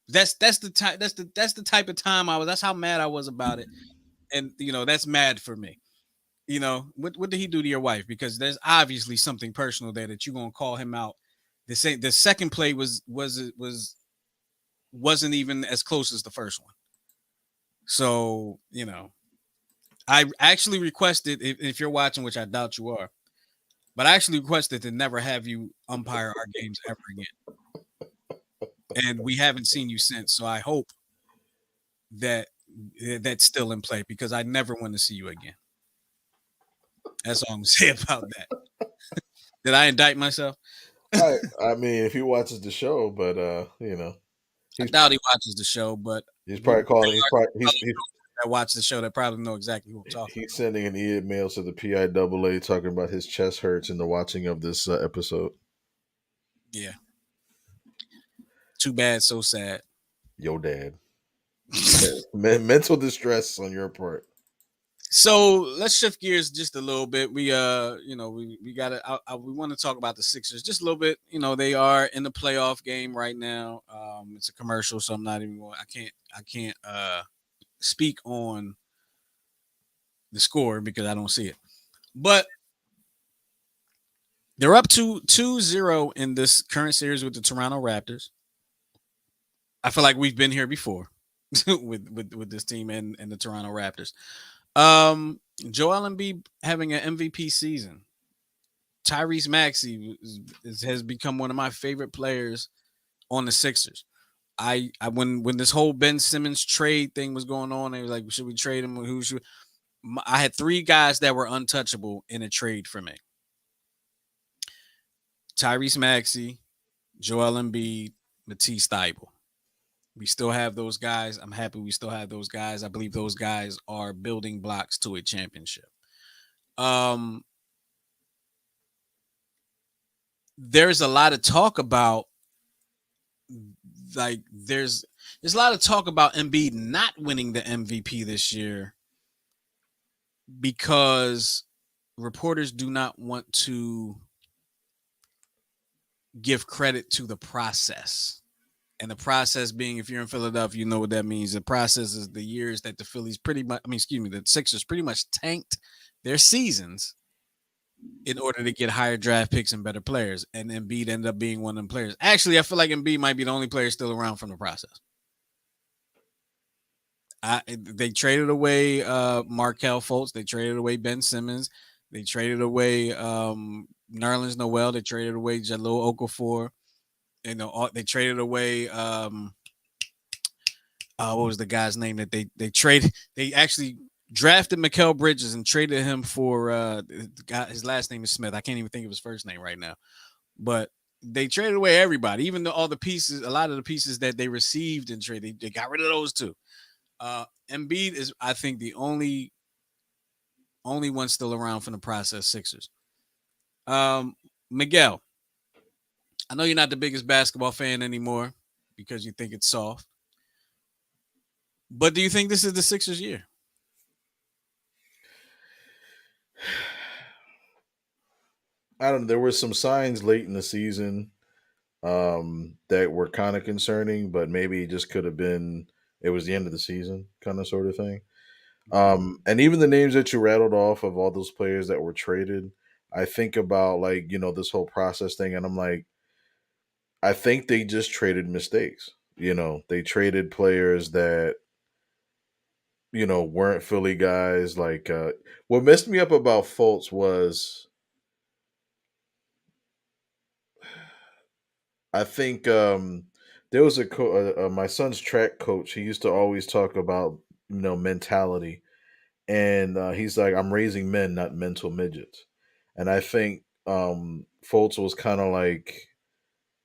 That's the type that's the type of time I was. That's how mad I was about it. And that's mad for me. What did he do to your wife? Because there's obviously something personal there that you're gonna call him out. The second play wasn't even as close as the first one. So I actually requested, if you're watching, which I doubt you are, but I actually requested to never have you umpire our games ever again. And we haven't seen you since. So I hope that that's still in play because I never want to see you again. That's all I'm gonna say about that. Did I indict myself? I mean, if he watches the show, but I he's doubt he watches the show, but he's we probably calling. there He's are probably some other jokers that watch the show that probably know exactly who I'm talking he's about. sending an email to the PIAA talking about his chest hurts in the watching of this episode. Yeah. Too bad, so sad. Yo, dad. Mental distress on your part. So let's shift gears just a little bit. We got to we want to talk about the Sixers just a little bit. They are in the playoff game right now. It's a commercial, so I'm not even going. I can't speak on the score because I don't see it. But they're up to 2-0 in this current series with the Toronto Raptors. I feel like we've been here before with this team and the Toronto Raptors. Joel Embiid having an MVP season. Tyrese Maxey has become one of my favorite players on the Sixers. I when this whole Ben Simmons trade thing was going on, they was like, should we trade him? Who should? I had three guys that were untouchable in a trade for me: Tyrese Maxey, Joel Embiid, Matisse Thybulle. We still have those guys. I'm happy we still have those guys. I believe those guys are building blocks to a championship. Um, there's a lot of talk about there's a lot of talk about Embiid not winning the MVP this year because reporters do not want to give credit to the process. And the process being, if you're in Philadelphia, you know what that means. The process is the years that the Phillies the Sixers pretty much tanked their seasons in order to get higher draft picks and better players. And Embiid ended up being one of them players. Actually, I feel like Embiid might be the only player still around from the process. They traded away Markel Fultz. They traded away Ben Simmons. They traded away Nerlens Noel. They traded away Jahlil Okafor. They traded away what was the guy's name that they traded? They actually drafted Mikal Bridges and traded him for the guy. His last name is Smith. I can't even think of his first name right now. But they traded away everybody, even though all the pieces, a lot of the pieces that they received in trade, they got rid of those too. Embiid is, I think, the only one still around from the process Sixers. Miguel, I know you're not the biggest basketball fan anymore because you think it's soft. But do you think this is the Sixers' year? I don't know. There were some signs late in the season that were kind of concerning, but maybe it just could have been it was the end of the season, kind of sort of thing. And even the names that you rattled off of all those players that were traded, I think about like this whole process thing, and I'm like, I think they just traded mistakes. They traded players that weren't Philly guys. Like what messed me up about Fultz was I think there was my son's track coach. He used to always talk about mentality, and he's like, "I'm raising men, not mental midgets." And I think Fultz was kind of like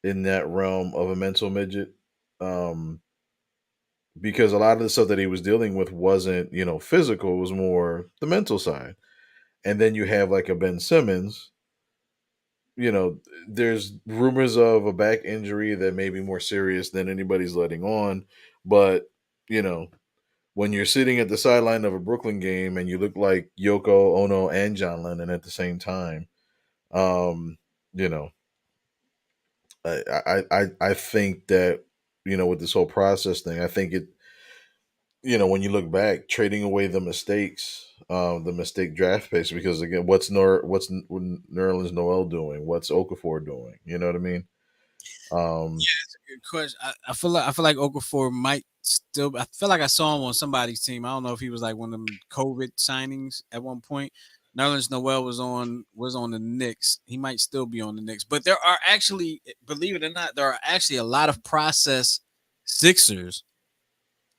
in that realm of a mental midget, because a lot of the stuff that he was dealing with wasn't physical; it was more the mental side. And then you have like a Ben Simmons, you know, there's rumors of a back injury that may be more serious than anybody's letting on. But, you know, when you're sitting at the sideline of a Brooklyn game and you look like Yoko Ono and John Lennon at the same time, um, you know, I think that, with this whole process thing, I think it, when you look back, trading away the mistake draft picks, because again, Nerlens Noel doing? What's Okafor doing? You know what I mean? Um, Good question. I feel like Okafor might still. I feel like I saw him on somebody's team. I don't know if he was like one of them COVID signings at one point. Nerlens Noel was on the Knicks. He might still be on the Knicks. But there are actually, believe it or not, there are actually a lot of process Sixers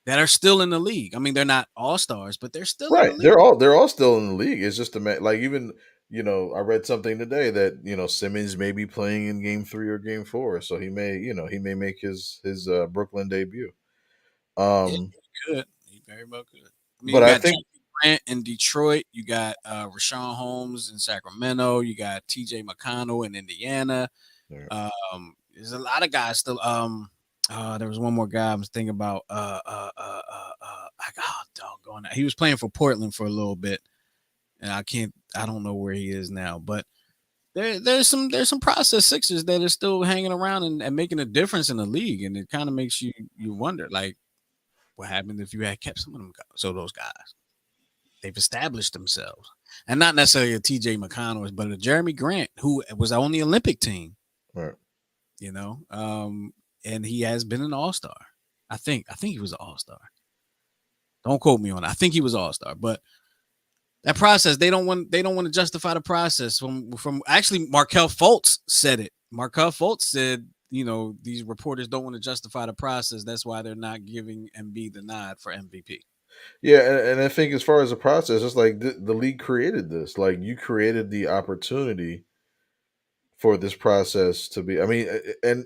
that are still in the league. I mean, they're not all stars, but they're still in the right. league. They're all still in the league. It's just like, even, I read something today that, Simmons may be playing in game 3 or game 4, so he may make his Brooklyn debut. Yeah, Um, he could. He very well could. I mean, but you I got think, Jeremy Grant in Detroit. You got Rashawn Holmes in Sacramento. You got T.J. McConnell in Indiana. There's a lot of guys still. There was one more guy I was thinking about. Doggone it. He was playing for Portland for a little bit, and I don't know where he is now, but there's some process Sixers that are still hanging around and making a difference in the league, and it kind of makes you wonder, like, what happened if you had kept some of them guys? So those guys, they've established themselves, and not necessarily a T.J. McConnell, but a Jeremy Grant who was on the Olympic team. right. You know, and he has been an All Star. I think he was an All Star. Don't quote me on it. I think he was All Star, but that process, they don't want to justify the process. From actually, Markel Fultz said it. Markel Fultz said, these reporters don't want to justify the process. That's why they're not giving Embiid the nod for MVP. Yeah, and I think, as far as the process, it's like the league created this. Like, you created the opportunity for this process to be. I mean, and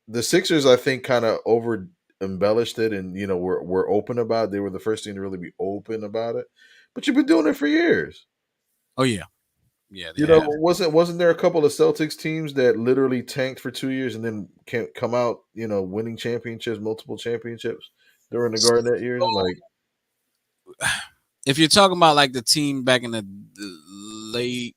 the Sixers, I think, kind of over embellished it, and were open about it. They were the first team to really be open about it. But you've been doing it for years. Oh yeah, yeah, they have. Wasn't there a couple of Celtics teams that literally tanked for 2 years and then can't come out, winning championships, multiple championships during the Garnett years? So, Like, if you're talking about like the team back in the late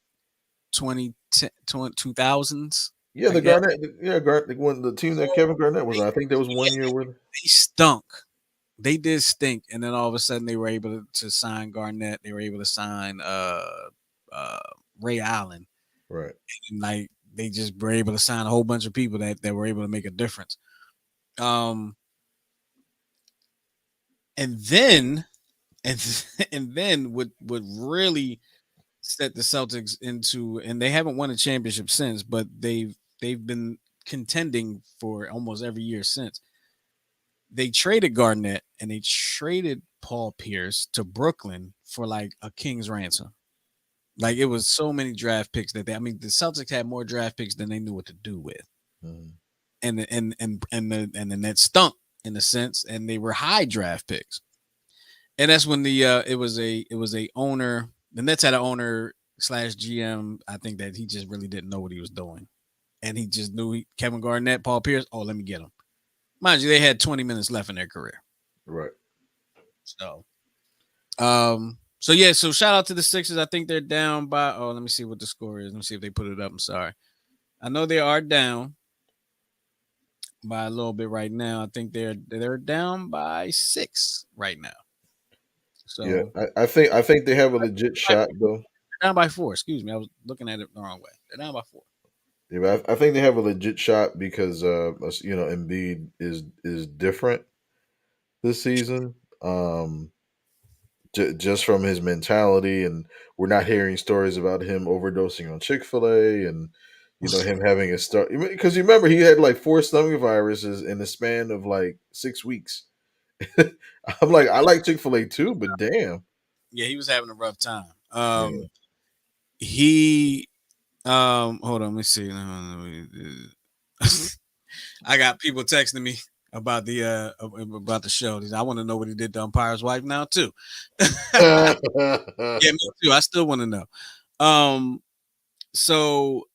2010, 2000s, yeah, I the guess. Garnett, yeah, when the team So that Kevin Garnett was they, on, I think there was one yeah, year with. they stunk. They did stink, and then all of a sudden they were able to sign Garnett. They were able to sign uh Ray Allen, Right. and like they just were able to sign a whole bunch of people that were able to make a difference. Um, and then and and then would really set the Celtics into, and they haven't won a championship since, but they've been contending for almost every year since. They traded Garnett and they traded Paul Pierce to Brooklyn for like a king's ransom. Like, it was so many draft picks I mean, the Celtics had more draft picks than they knew what to do with. Mhm. And the Nets stunk in a sense, and they were high draft picks. And that's when it was a owner. The Nets had an owner slash GM. I think that he just really didn't know what he was doing, and he just knew Kevin Garnett, Paul Pierce. Oh, let me get him. Mind you, they had 20 minutes left in their career. Right. So, so yeah, so shout out to the Sixers. I think they're down by. Oh, let me see what the score is. Let me see if they put it up. I'm sorry. I know they are down by a little bit right now. I think they're down by 6 right now. Yeah, So I think they have a legit shot though. they're down by 4. Excuse me, I was looking at it the wrong way. They're down by 4. Yeah, but I think they have a legit shot because Embiid is different this season. Just from his mentality, and we're not hearing stories about him overdosing on Chick-fil-A, and him having a start, because you remember he had like 4 stomach viruses in the span of like 6 weeks. I'm like, I like Chick-fil-A too, but damn. Yeah, he was having a rough time. Yeah. He hold on, let me see. I got people texting me about the show. I want to know what he did to umpire's wife now too. Yeah, me too. I still want to know. Um, so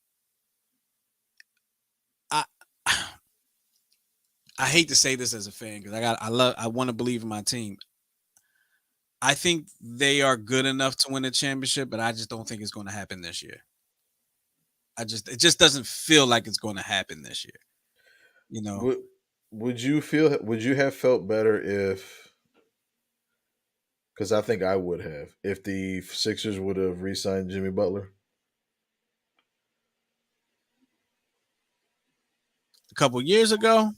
I hate to say this as a fan because I want to believe in my team. I think they are good enough to win a championship, but I just don't think it's going to happen this year. It just doesn't feel like it's going to happen this year. You know, Would would you have felt better if, because I think I would have, if the Sixers would have re-signed Jimmy Butler? a couple years ago,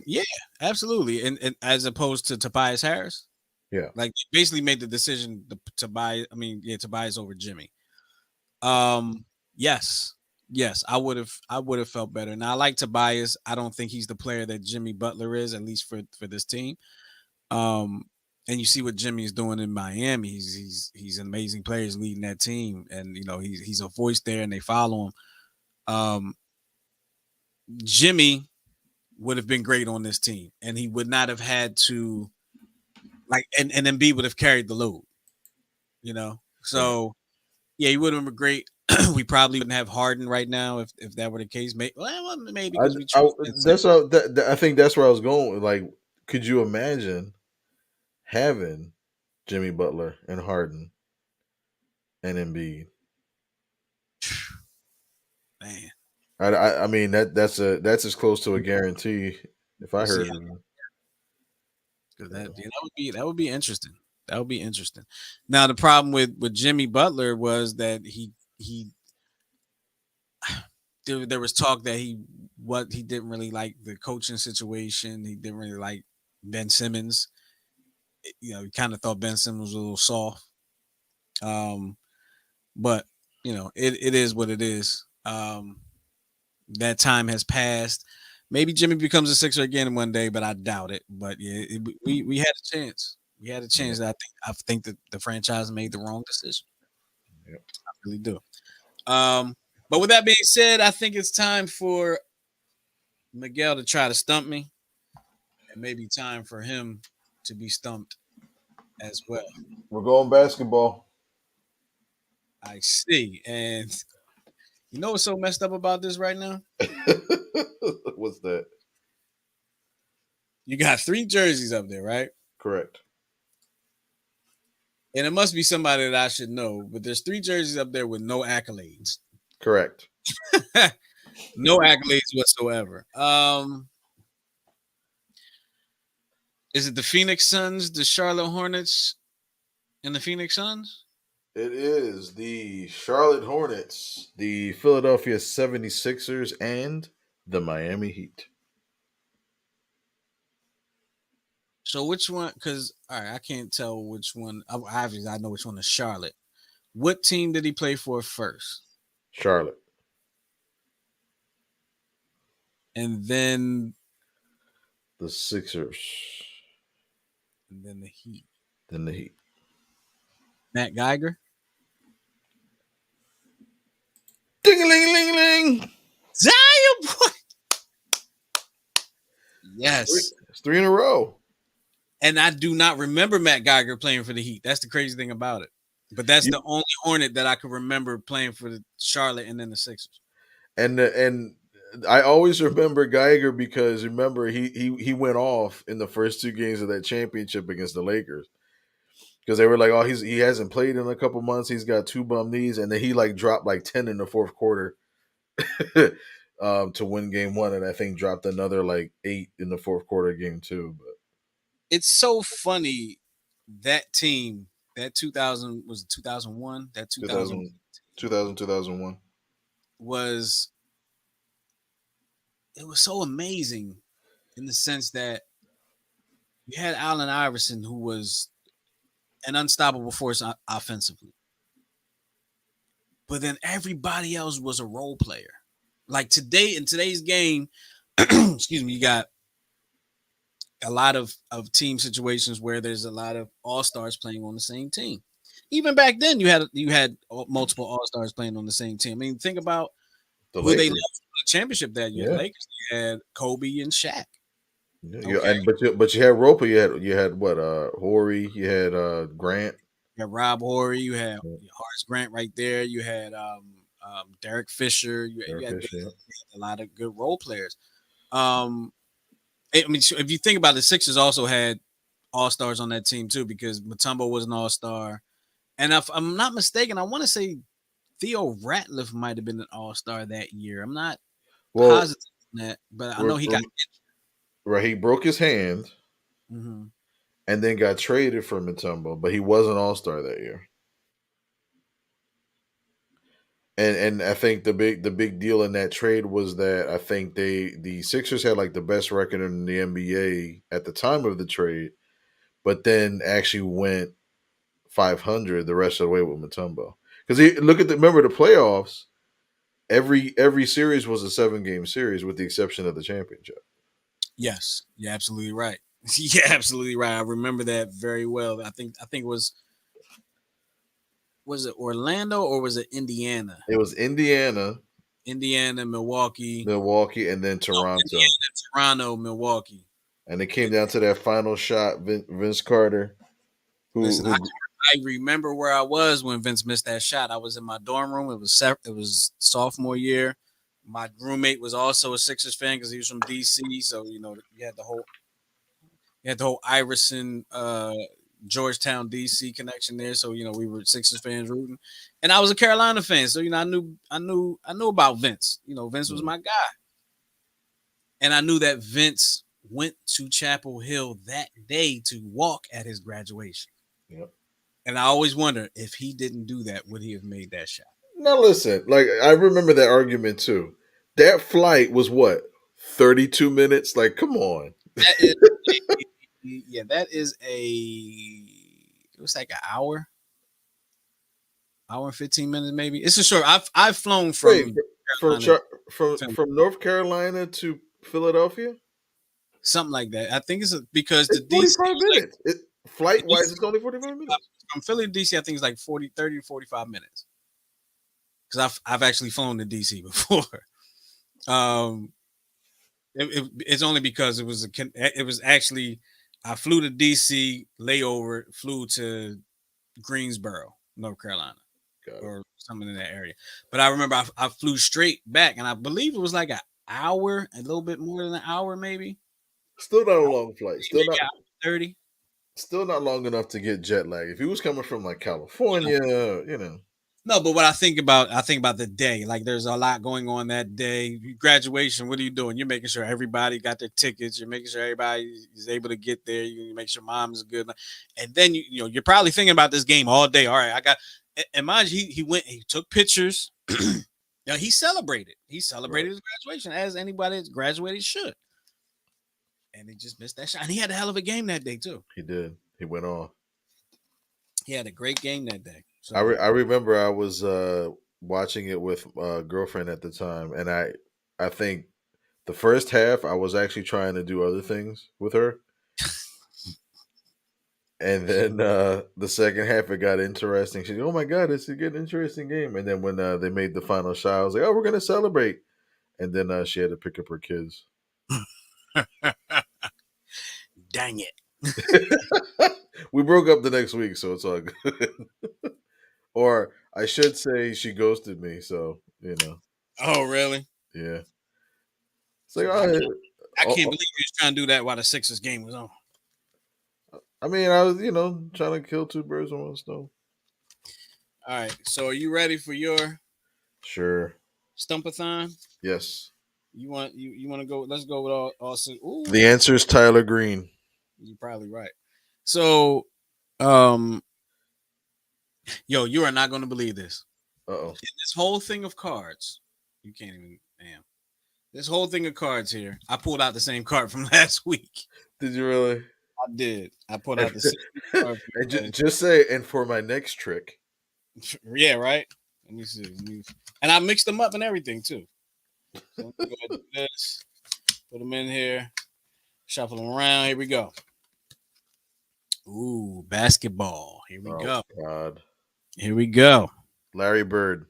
yeah, absolutely, and as opposed to Tobias Harris, Yeah. like they basically made the decision to buy. I mean, yeah, Tobias over Jimmy. Yes, yes, I would have felt better. Now I like Tobias. I don't think he's the player that Jimmy Butler is, at least for this team. Um, and you see what Jimmy is doing in Miami. He's an amazing player. He's leading that team, and you know he's a voice there, and they follow him. Um, Jimmy would have been great on this team, and he would not have had to like, and Embiid would have carried the load. You know, Right. so yeah, he would have been great. We probably wouldn't have Harden right now if that were the case. Maybe I, because we traded Ben Simmons. I think that's where I was going. Like, could you imagine having Jimmy Butler and Harden and Embiid? Man, I mean that's as close to a guarantee if I we'll see heard how of it. because So, that would be interesting. That would be interesting. Now the problem with Jimmy Butler was that he there was talk that he didn't really like the coaching situation. He didn't really like Ben Simmons. You know, he kind of thought Ben Simmons was a little soft. Um, but you know, it is what it is. That time has passed. Maybe Jimmy becomes a Sixer again one day, but I doubt it. But yeah, we had a chance. We had a yeah, chance. I think that the franchise made the wrong decision. yeah, I really do. But with that being said, I think it's time for Miguel to try to stump me, and maybe time for him to be stumped as well. we're going basketball. I see. And you know what's so messed up about this right now? What's that? You got three jerseys up there, right? Correct. And it must be somebody that I should know, but there's three jerseys up there with no accolades. Correct. No accolades whatsoever. Is it the Phoenix Suns, the Charlotte Hornets, and the Phoenix Suns? It is the Charlotte Hornets, the Philadelphia 76ers, and the Miami Heat. So which one? Because all right, I can't tell which one. Obviously, I know which one is Charlotte. What team did he play for first? Charlotte. And then The Sixers. the Heat. Then the Heat. Matt Geiger. Ding a ling ling ling. Damn boy. Yes. It's three in a row. And I do not remember Matt Geiger playing for the Heat. That's the crazy thing about it. But that's You, the only Hornet that I could remember playing for the Charlotte and then the Sixers. and I always remember Geiger because remember he went off in the first two games of that championship against the Lakers because they were like, oh, he hasn't played in a couple months. He's got two bum knees, and then he like dropped like 10 in the fourth quarter to win game one, and I think dropped another like 8 in the fourth quarter of game two. But It's so funny that team, that 2000 was 2001, that 2000 2000, 2000 2001. was it was so amazing in the sense that you had Allen Iverson who was an unstoppable force offensively. But then everybody else was a role player. Like today in today's game, excuse me, you got a lot of team situations where there's a lot of all-stars playing on the same team. Even back then you had multiple all-stars playing on the same team. I mean, think about The who they Lakers. left for the championship that year. The Yeah. Lakers they had Kobe and Shaq. Yeah, Okay. and but you had Roper, you had what Horry, you had Grant. You had Rob Horry, you had Yeah, Horace Grant right there, you had Derek Fisher, you Derek had Fisher, yeah. a lot of good role players. Um, I mean, if you think about it, the Sixers also had all stars on that team too, because Mutombo was an all star, and if I'm not mistaken, I want to say Theo Ratliff might have been an all star that year. I'm not Well, positive on that, but I know rem- he got. rem- right, he broke his hand Mm-hmm. and then got traded for Mutombo, but he was an All Star that year. And I think the big deal in that trade was that I think the Sixers had like the best record in the NBA at the time of the trade, but then actually went 500 the rest of the way with Mutombo. Because look at remember the playoffs. Every series was a 7 game series with the exception of the championship. Yes, you're absolutely right. Yeah, absolutely right. I remember that very well. I think was it Orlando or was it Indiana? It was Indiana, Indiana, Milwaukee. Milwaukee, and then No, Toronto, Indiana, Toronto, Milwaukee. and it came down to that final shot. Vince Carter, Listen, I, who I remember where I was when Vince missed that shot. I was in my dorm room. It was sophomore year. My roommate was also a Sixers fan because he was from DC. So you had the whole Iverson, Georgetown, DC connection there. So we were Sixers fans rooting, and I was a Carolina fan. So I knew about Vince. Vince was mm, my guy, and I knew that Vince went to Chapel Hill that day to walk at his graduation. yep. And I always wonder if he didn't do that, would he have made that shot? Now listen, like I remember that argument too. That flight was what 32 minutes. Like, come on. That is, yeah, that is it was like an hour and 15 minutes maybe. It's a short. I've flown Wait, from from Carolina to from North Carolina to Philadelphia, something like that. I think because the it's DC 45 minutes. the Flight DC wise, it's only 45 minutes. from Philly to DC. I think it's like 40, 30 to 45 minutes. Because I've actually flown to DC before. Um, it's only because it was actually I flew to DC layover, flew to Greensboro, North Carolina, Got it. or something in that area. But I remember I flew straight back, and I believe it was like an hour, a little bit more than an hour, maybe Still not a long flight. maybe hour 30. Still not long enough to get jet lag. If he was coming from like California, No, but what I think about the day. Like, there's a lot going on that day. Graduation. What are you doing? You're making sure everybody got their tickets. You're making sure everybody is able to get there. You make sure mom is good. And then you're probably thinking about this game all day. All right, I got. And mind you, he went. He took pictures. He celebrated. He right? celebrated his graduation as anybody that's graduated should. And he just missed that shot. And he had a hell of a game that day too. He did. He went on. He had a great game that day. I So I remember I was watching it with a girlfriend at the time, and I think the first half I was actually trying to do other things with her, and then the second half it got interesting. She's like, "Oh my god, it's a good interesting game." And then when they made the final shot, I was like, "Oh, we're gonna celebrate." And then she had to pick up her kids. dang it. We broke up the next week, so it's all good. Or I should say she ghosted me. So Oh, really? yeah. It's like So I can't, I oh, can't oh, believe you was trying to do that while the Sixers game was on. I mean, I was trying to kill two birds with one stone. All right. So are you ready for your Sure. stumpathon? Yes. You want to go? Let's go with all six. Ooh, The answer is Tyler Green. you're probably right. So, um, yo, you are not going to believe this. Uh-oh. This whole thing of cards, you can't even. Damn. This whole thing of cards here. I pulled out the same card from last week. Did you really? I did. I pulled And, out the same card. just say, and for my next trick. Yeah, right. Let me see. And I mixed them up and everything too. So let me go ahead and do this. Put them in here. Shuffle them around. Here we go. Ooh, basketball. Here we Oh go. God. Here we go. Larry Bird.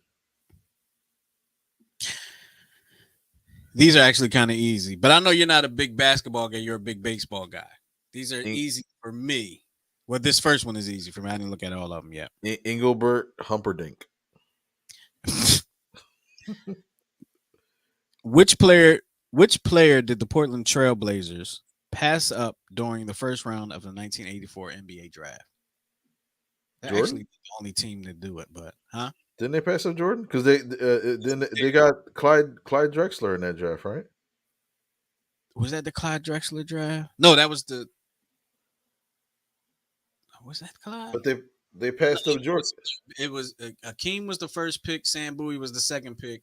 These are actually kind of easy, but I know you're not a big basketball guy. You're a big baseball guy. These are In- easy for me. Well, this first one is easy for me. I didn't look at all of them yet. Engelbert Humperdinck. Which player? Which player did the Portland Trailblazers pass up during the first round of the 1984 NBA draft? They're actually Jordan? the only team to do it, but huh? Didn't they pass up Jordan? Because they got Clyde Drexler in that draft, right? Was that the Clyde Drexler draft? No, that was the. Was that Clyde? But they No, passed up Jordan. it was Akeem was the first pick. Sam Bowie was the second pick.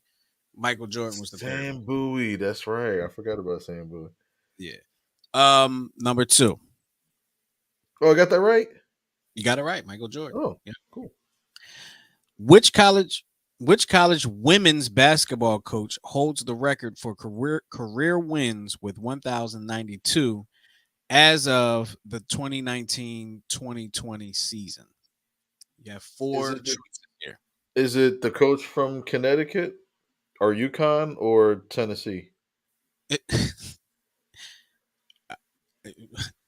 Michael Jordan was the third Sam pick. Bowie, that's right. I forgot about Sam Bowie. Yeah. Number two. Oh, I got that right. You got it right, Michael Jordan. Oh, Yeah. cool. Which college which college women's basketball coach holds the record for career wins with 1092 as of the 2019-2020 season? You have Is four it the choices here. is it the coach from Connecticut or UConn or Tennessee?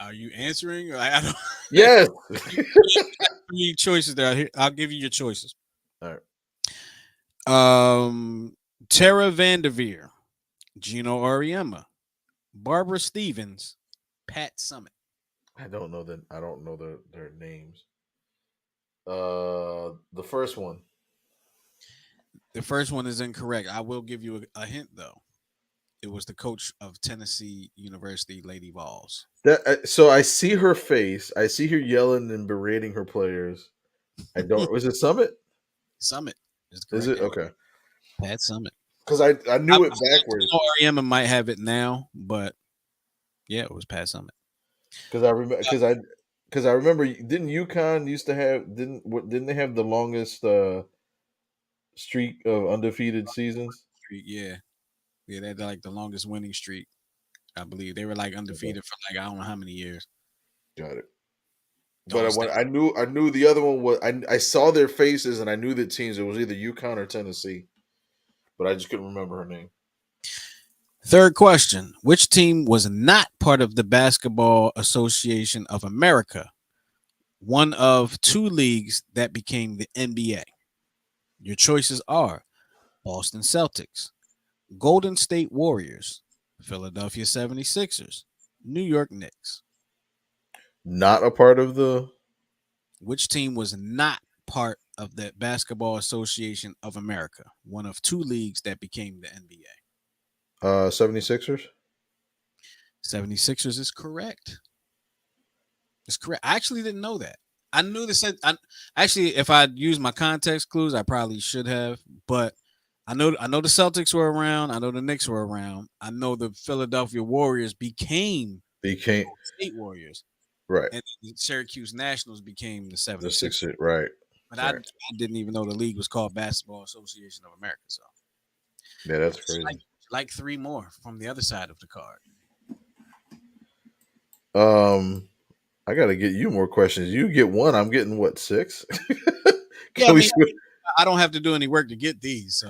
Are you answering? I don't Yes. three choices there. I'll give you your choices. All right. Um Tara Vanderveer, Gino Auriemma, Barbara Stevens, Pat Summit. I don't know their names. The first one. The first one is incorrect. I will give you a hint though. It was the coach of Tennessee University, Lady Vols. So I see her face. I see her yelling and berating her players. I don't. Was it Summit? Summit is the Is correct it answer. okay? Pat Summit. Because I knew it backwards. Ariema might have it now, but yeah, it was Pat Summit. Because I remember. Because I remember. Didn't UConn used to have? Didn't they have the longest streak of undefeated seasons? Yeah, yeah, they had like the longest winning streak. I believe they were like Okay, undefeated for like I don't know how many years. got it. But All state. I knew the other one was. I saw their faces and I knew the teams. It was either UConn or Tennessee, but I just couldn't remember her name. Third question: which team was not part of the Basketball Association of America, one of two leagues that became the NBA? Your choices are Boston Celtics, Golden State Warriors, Philadelphia 76ers, New York Knicks. Not a part of the Which team was not part of the Basketball Association of America, one of two leagues that became the NBA? 76ers. 76ers is correct. It's correct. I actually didn't know that. I knew the set. Actually, if I'd used my context clues, I probably should have. But I know the Celtics were around. I know the Knicks were around. I know the Philadelphia Warriors became Became State Warriors, right. and the Syracuse Nationals became the The 76ers. six, right, But I right. didn't even know the league was called Basketball Association of America. So Yeah, that's like, crazy. like three more from the other side of the card. Um, I gotta get you more questions. You get one. I'm getting what 6? Yeah, I Can we mean, switch? I don't have to do any work to get these. So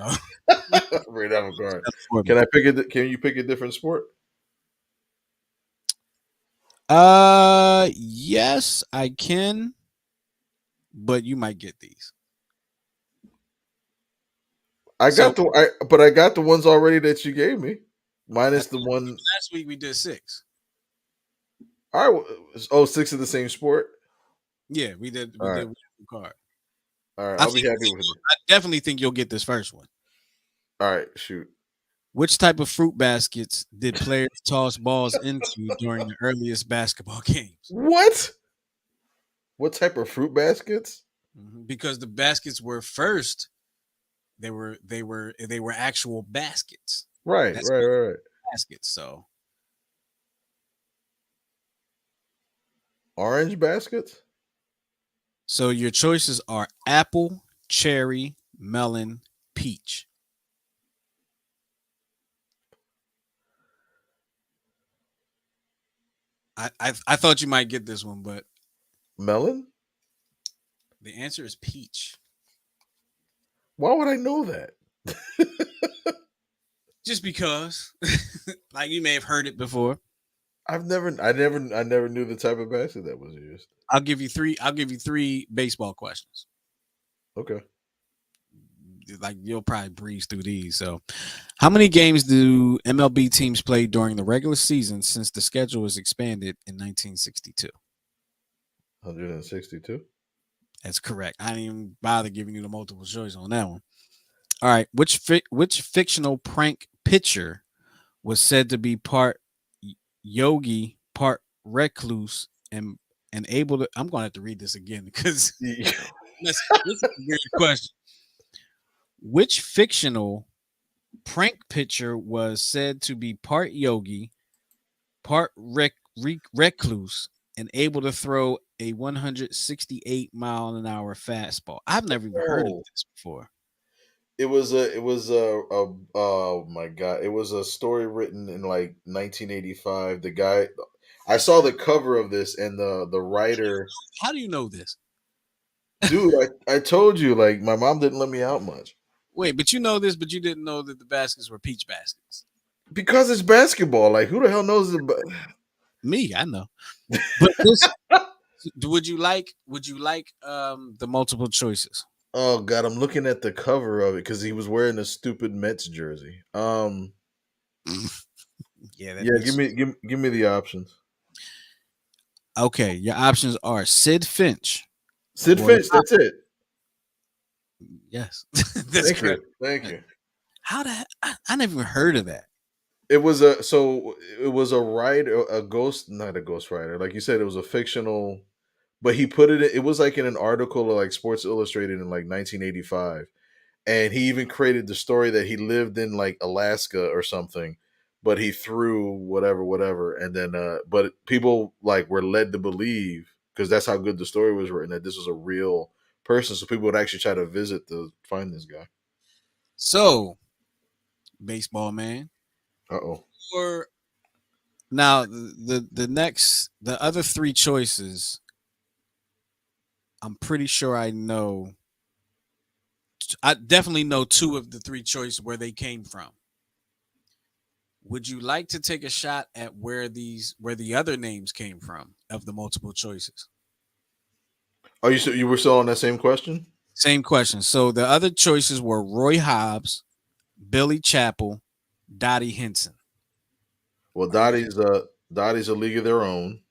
Right avant garde. for me. Can I pick it? Can you pick a different sport? Yes, I can, but you might get these. So But I got the ones already that you gave me, minus the one. last week we did six. All right. Oh, 6 of the same sport. Yeah, we did. All We right. did one card. All right. I I'll be think happy with it. I definitely think you'll get this first one. All right. Shoot. Which type of fruit baskets did players toss balls into during the earliest basketball games? What? What type of fruit baskets? Because the baskets were first, they were actual baskets. Right. That's Right. Right. Right. baskets. Orange baskets. So your choices are apple, cherry, melon, peach. I thought you might get this one, but Melon. the answer is peach. Why would I know that? Just because, like you may have heard it before. I never knew the type of basket that was used. I'll give you three. I'll give you three baseball questions. Okay. like you'll probably breeze through these. So, how many games do MLB teams play during the regular season since the schedule was expanded in 1962? 162. That's correct. I didn't even bother giving you the multiple choice on that one. All right, which fictional prank pitcher was said to be part yogi, part recluse, and able to? I'm going to have to read this again because this is a weird question. Which fictional prank pitcher was said to be part yogi, part recluse, and able to throw a 168-mile-an-hour fastball? I've never even heard of Oh, this before. it was a oh my god, it was a story written in like 1985. The guy, I saw the cover of this, and the writer, How do you know this? dude, I told you, like, my mom didn't let me out much Wait, but you know this, but you didn't know that the baskets were peach baskets. because it's basketball. Like, who the hell knows Me, I know. But this, would you like the multiple choices? Oh god, I'm looking at the cover of it because he was wearing a stupid Mets jersey. Yeah, that Yeah, Mitch. give me the options. Okay, your options are Sid Finch, Sid Roy. Finch, that's it. Yes, that's Thank correct. you, thank you. How the heck? I never even heard of that. It was a writer, a ghost, not a ghost writer, like you said, it was a fictional, but he put it was like in an article of like Sports Illustrated in like 1985, and he even created the story that he lived in like Alaska or something, but he threw whatever, and then but people like were led to believe, because that's how good the story was written, that this was a real person, so people would actually try to visit to find this guy. So, baseball man, Uh-oh. or now the other three choices, I'm pretty sure I know. I definitely know two of the three choices where they came from. Would you like to take a shot at where the other names came from of the multiple choices? Oh, you were still on that same question? Same question. So the other choices were Roy Hobbs, Billy Chappell, Dottie Henson. Well, Are you Dottie's a league of their own.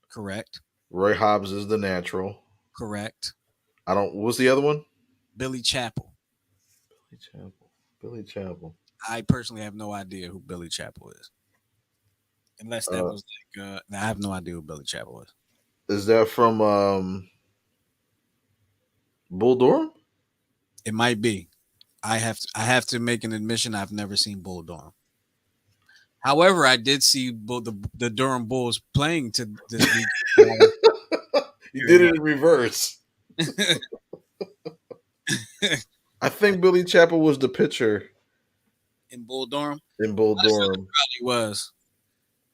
correct? Roy Hobbs is the natural. Correct. I don't. What's the other one? Billy Chappell. Billy Chapel. Billy Chapel. I personally have no idea who Billy Chappell is. Unless that Uh, was like I have no idea who Billy Chappell is. is that from Bull Durham? It might be. I have to make an admission. I've never seen Bull Durham. However, I did see the Durham Bulls playing to this week You here did it in reverse. in, I think Billy Chapel was the pitcher in Bull Durham. in Bull Durham. He was.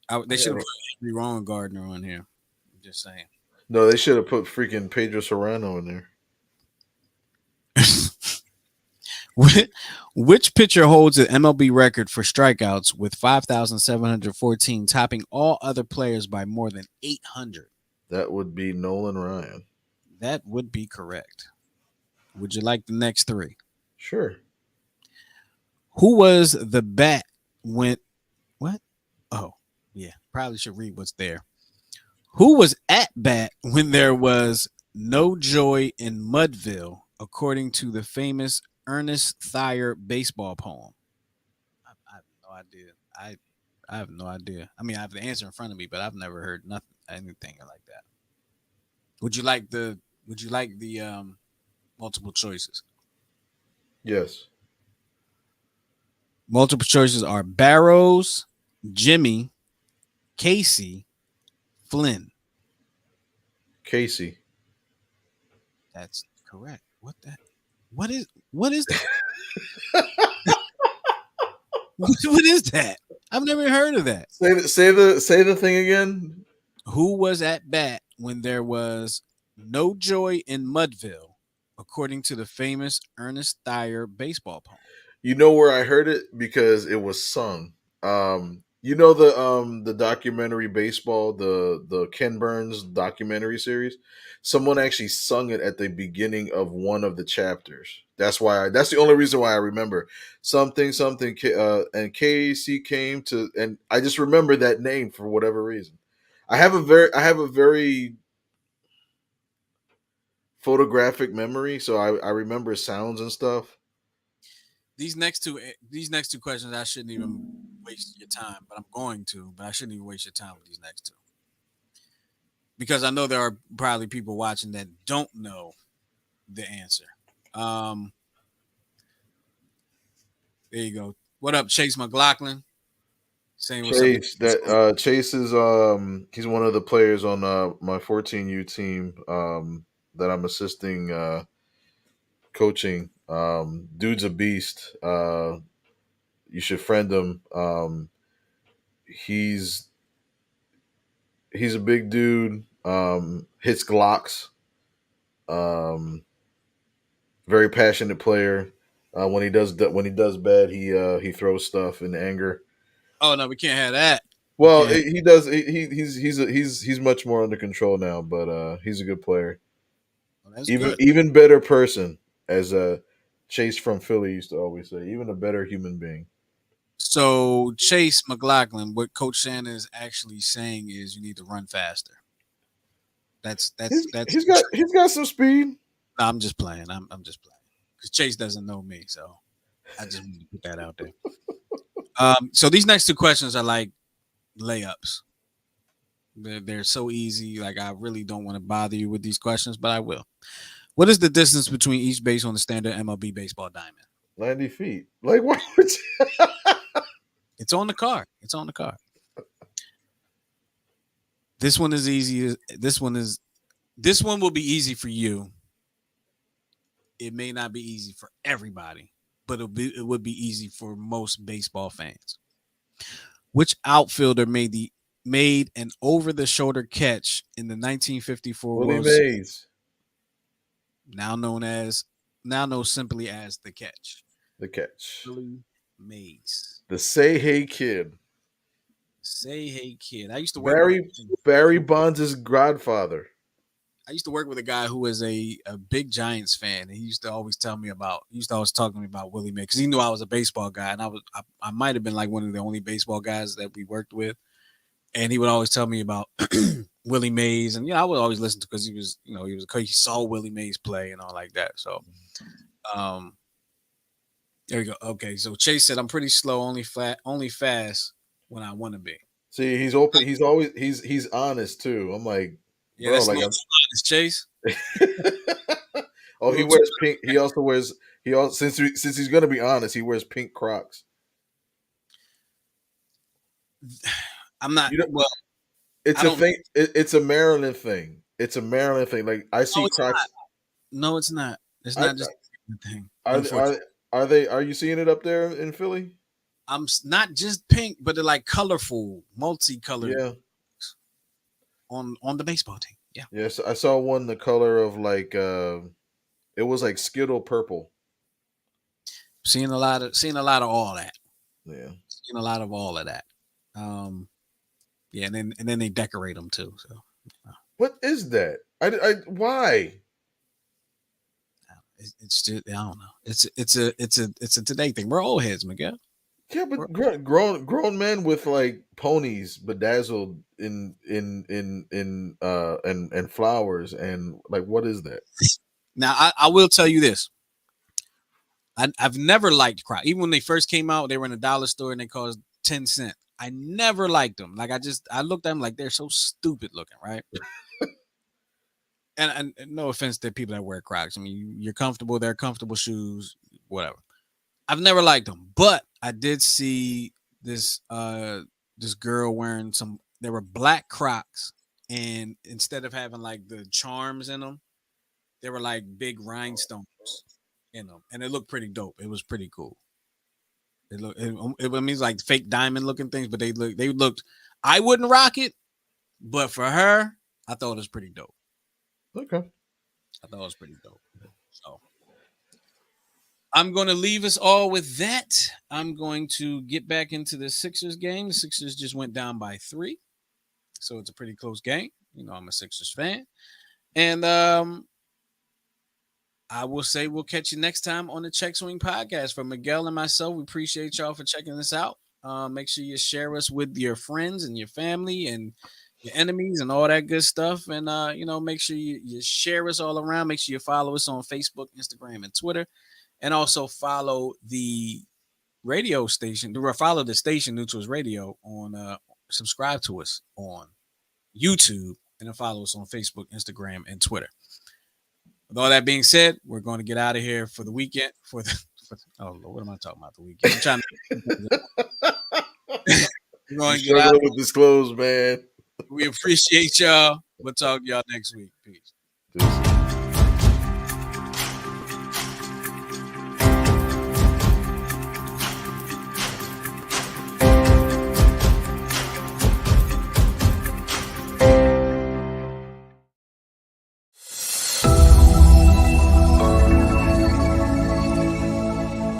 I They should have gotta, put Henry Ron Gardner on here. I'm just saying. no, they should have put freaking Pedro Serrano in there. Wh- Which pitcher holds an MLB record for strikeouts with 5,714, topping all other players by more than 800? That would be Nolan Ryan. That would be correct. Would you like the next three? Sure. Who was the bat when what? Oh, yeah. Probably should read what's there. Who was at bat when there was no joy in Mudville, according to the famous Ernest Thayer baseball poem? I have no idea. I have no idea. I mean, I have the answer in front of me, but I've never heard nothing anything like that. Would you like the multiple choices? Yes. Multiple choices are Barrows, Jimmy, Casey, Flynn. Casey. That's correct. What is that? What is that? I've never heard of that. Say the thing again. Who was at bat when there was no joy in Mudville, according to the famous Ernest Thayer baseball poem? You know where I heard it because it was sung. You know the documentary baseball, the Ken Burns documentary series. Someone actually sung it at the beginning of one of the chapters. That's the only reason why I remember something something. And KC came to, and I just remember that name for whatever reason. I have a very photographic memory, so I remember sounds and stuff. These next two questions, I shouldn't even waste your time, but I'm going to. But I shouldn't even waste your time with these next two because I know there are probably people watching that don't know the answer. Um, there you go. What up, Chase McLaughlin? Saying what's up. Chase is he's one of the players on my 14U team that I'm assisting coaching. Dude's a beast. You should friend him. He's he's a big dude. Hits Glocks. Um, Very passionate player. When he does bad, he throws stuff in anger. Oh no, we can't have that. We Well, can't. he does. He's much more under control now, but he's a good player. Oh, that's Even good. even better person, as Chase from Philly used to always say. Even a better human being. So Chase McLaughlin, what Coach Santa is actually saying is you need to run faster. That's He's got some speed. No, I'm just playing. I'm just playing because Chase doesn't know me, so I just wanted to put that out there. So these next two questions are like layups. They're so easy. Like I really don't want to bother you with these questions, but I will. What is the distance between each base on the standard MLB baseball diamond? 90 feet. Like what? Would you- It's on the card. It's on the card. This one is easy. This one will be easy for you. It may not be easy for everybody, but it would be easy for most baseball fans. Which outfielder made an over the shoulder catch in the 1954 Willie World Series, Mays, now known as now known simply as the catch? the catch. Billy Mays. The Say Hey Kid. Say hey kid. I used to work with Barry Barry Bonds' godfather. I used to work with a guy who was a big Giants fan, and he used to always tell me about. He used to always talk to me about Willie Mays because he knew I was a baseball guy, and I might have been like one of the only baseball guys that we worked with, and he would always tell me about Willie Mays, and I would always listen to because he saw Willie Mays play and all like that. So um, there you go. Okay, so Chase said I'm pretty slow, only fast when I want to be. See, he's open. He's always he's honest too. I'm like, Yeah, bro, that's a like little I'm. too honest, Chase. A Oh, he little too. wears pink. He also wears. He also since he's gonna be honest, he wears pink Crocs. I'm not. You know, Well, it's I a don't. thing. It's a Maryland thing. It's a Maryland thing. Like I No, see it's not. Crocs. No, it's not. It's I not just a thing. are Unfortunately, are you seeing it up there in Philly? not just pink, but they're like colorful, multicolored Yeah. on the baseball team. Yeah, Yes, I saw one the color of like it was like Skittle purple. seeing a lot of all that. Yeah. Seeing a lot of all of that. Um, yeah, and then they decorate them too. So What is that? I why? it's just I don't know. It's a today thing. We're old heads, Miguel. Yeah, We're, but grown men with like ponies bedazzled in flowers and like what is that? now I will tell you this. I've never liked Crocs. Even when they first came out, they were in a dollar store and they cost 10 cents. I never liked them. Like I looked at them like they're so stupid looking, right? And no offense to people that wear Crocs. I mean, you're comfortable. They're comfortable shoes, whatever. I've never liked them, but I did see this girl wearing some. They were black Crocs, and instead of having like the charms in them, they were like big rhinestones in them, and it looked pretty dope. It was pretty cool. It means like fake diamond looking things, but they looked. I wouldn't rock it, but for her, I thought it was pretty dope. Okay. I thought it was pretty dope. So, I'm going to leave us all with that. I'm going to get back into the Sixers game. The Sixers just went down by 3, so it's a pretty close game. I'm a Sixers fan, and I will say we'll catch you next time on the Check Swing Podcast. For Miguel and myself, we appreciate y'all for checking this out. Make sure you share us with your friends and your family and your enemies and all that good stuff. And make sure you share us all around. Make sure you follow us on Facebook, Instagram, and Twitter. And also follow the radio station. Follow the station Neutrals Radio on subscribe to us on YouTube and then follow us on Facebook, Instagram, and Twitter. With all that being said, we're going to get out of here for the weekend. Oh Lord, what am I talking about? The weekend. I'm trying to. We're going You to get out. struggling with this close, man. We appreciate y'all. We'll talk to y'all next week. Peace. Peace.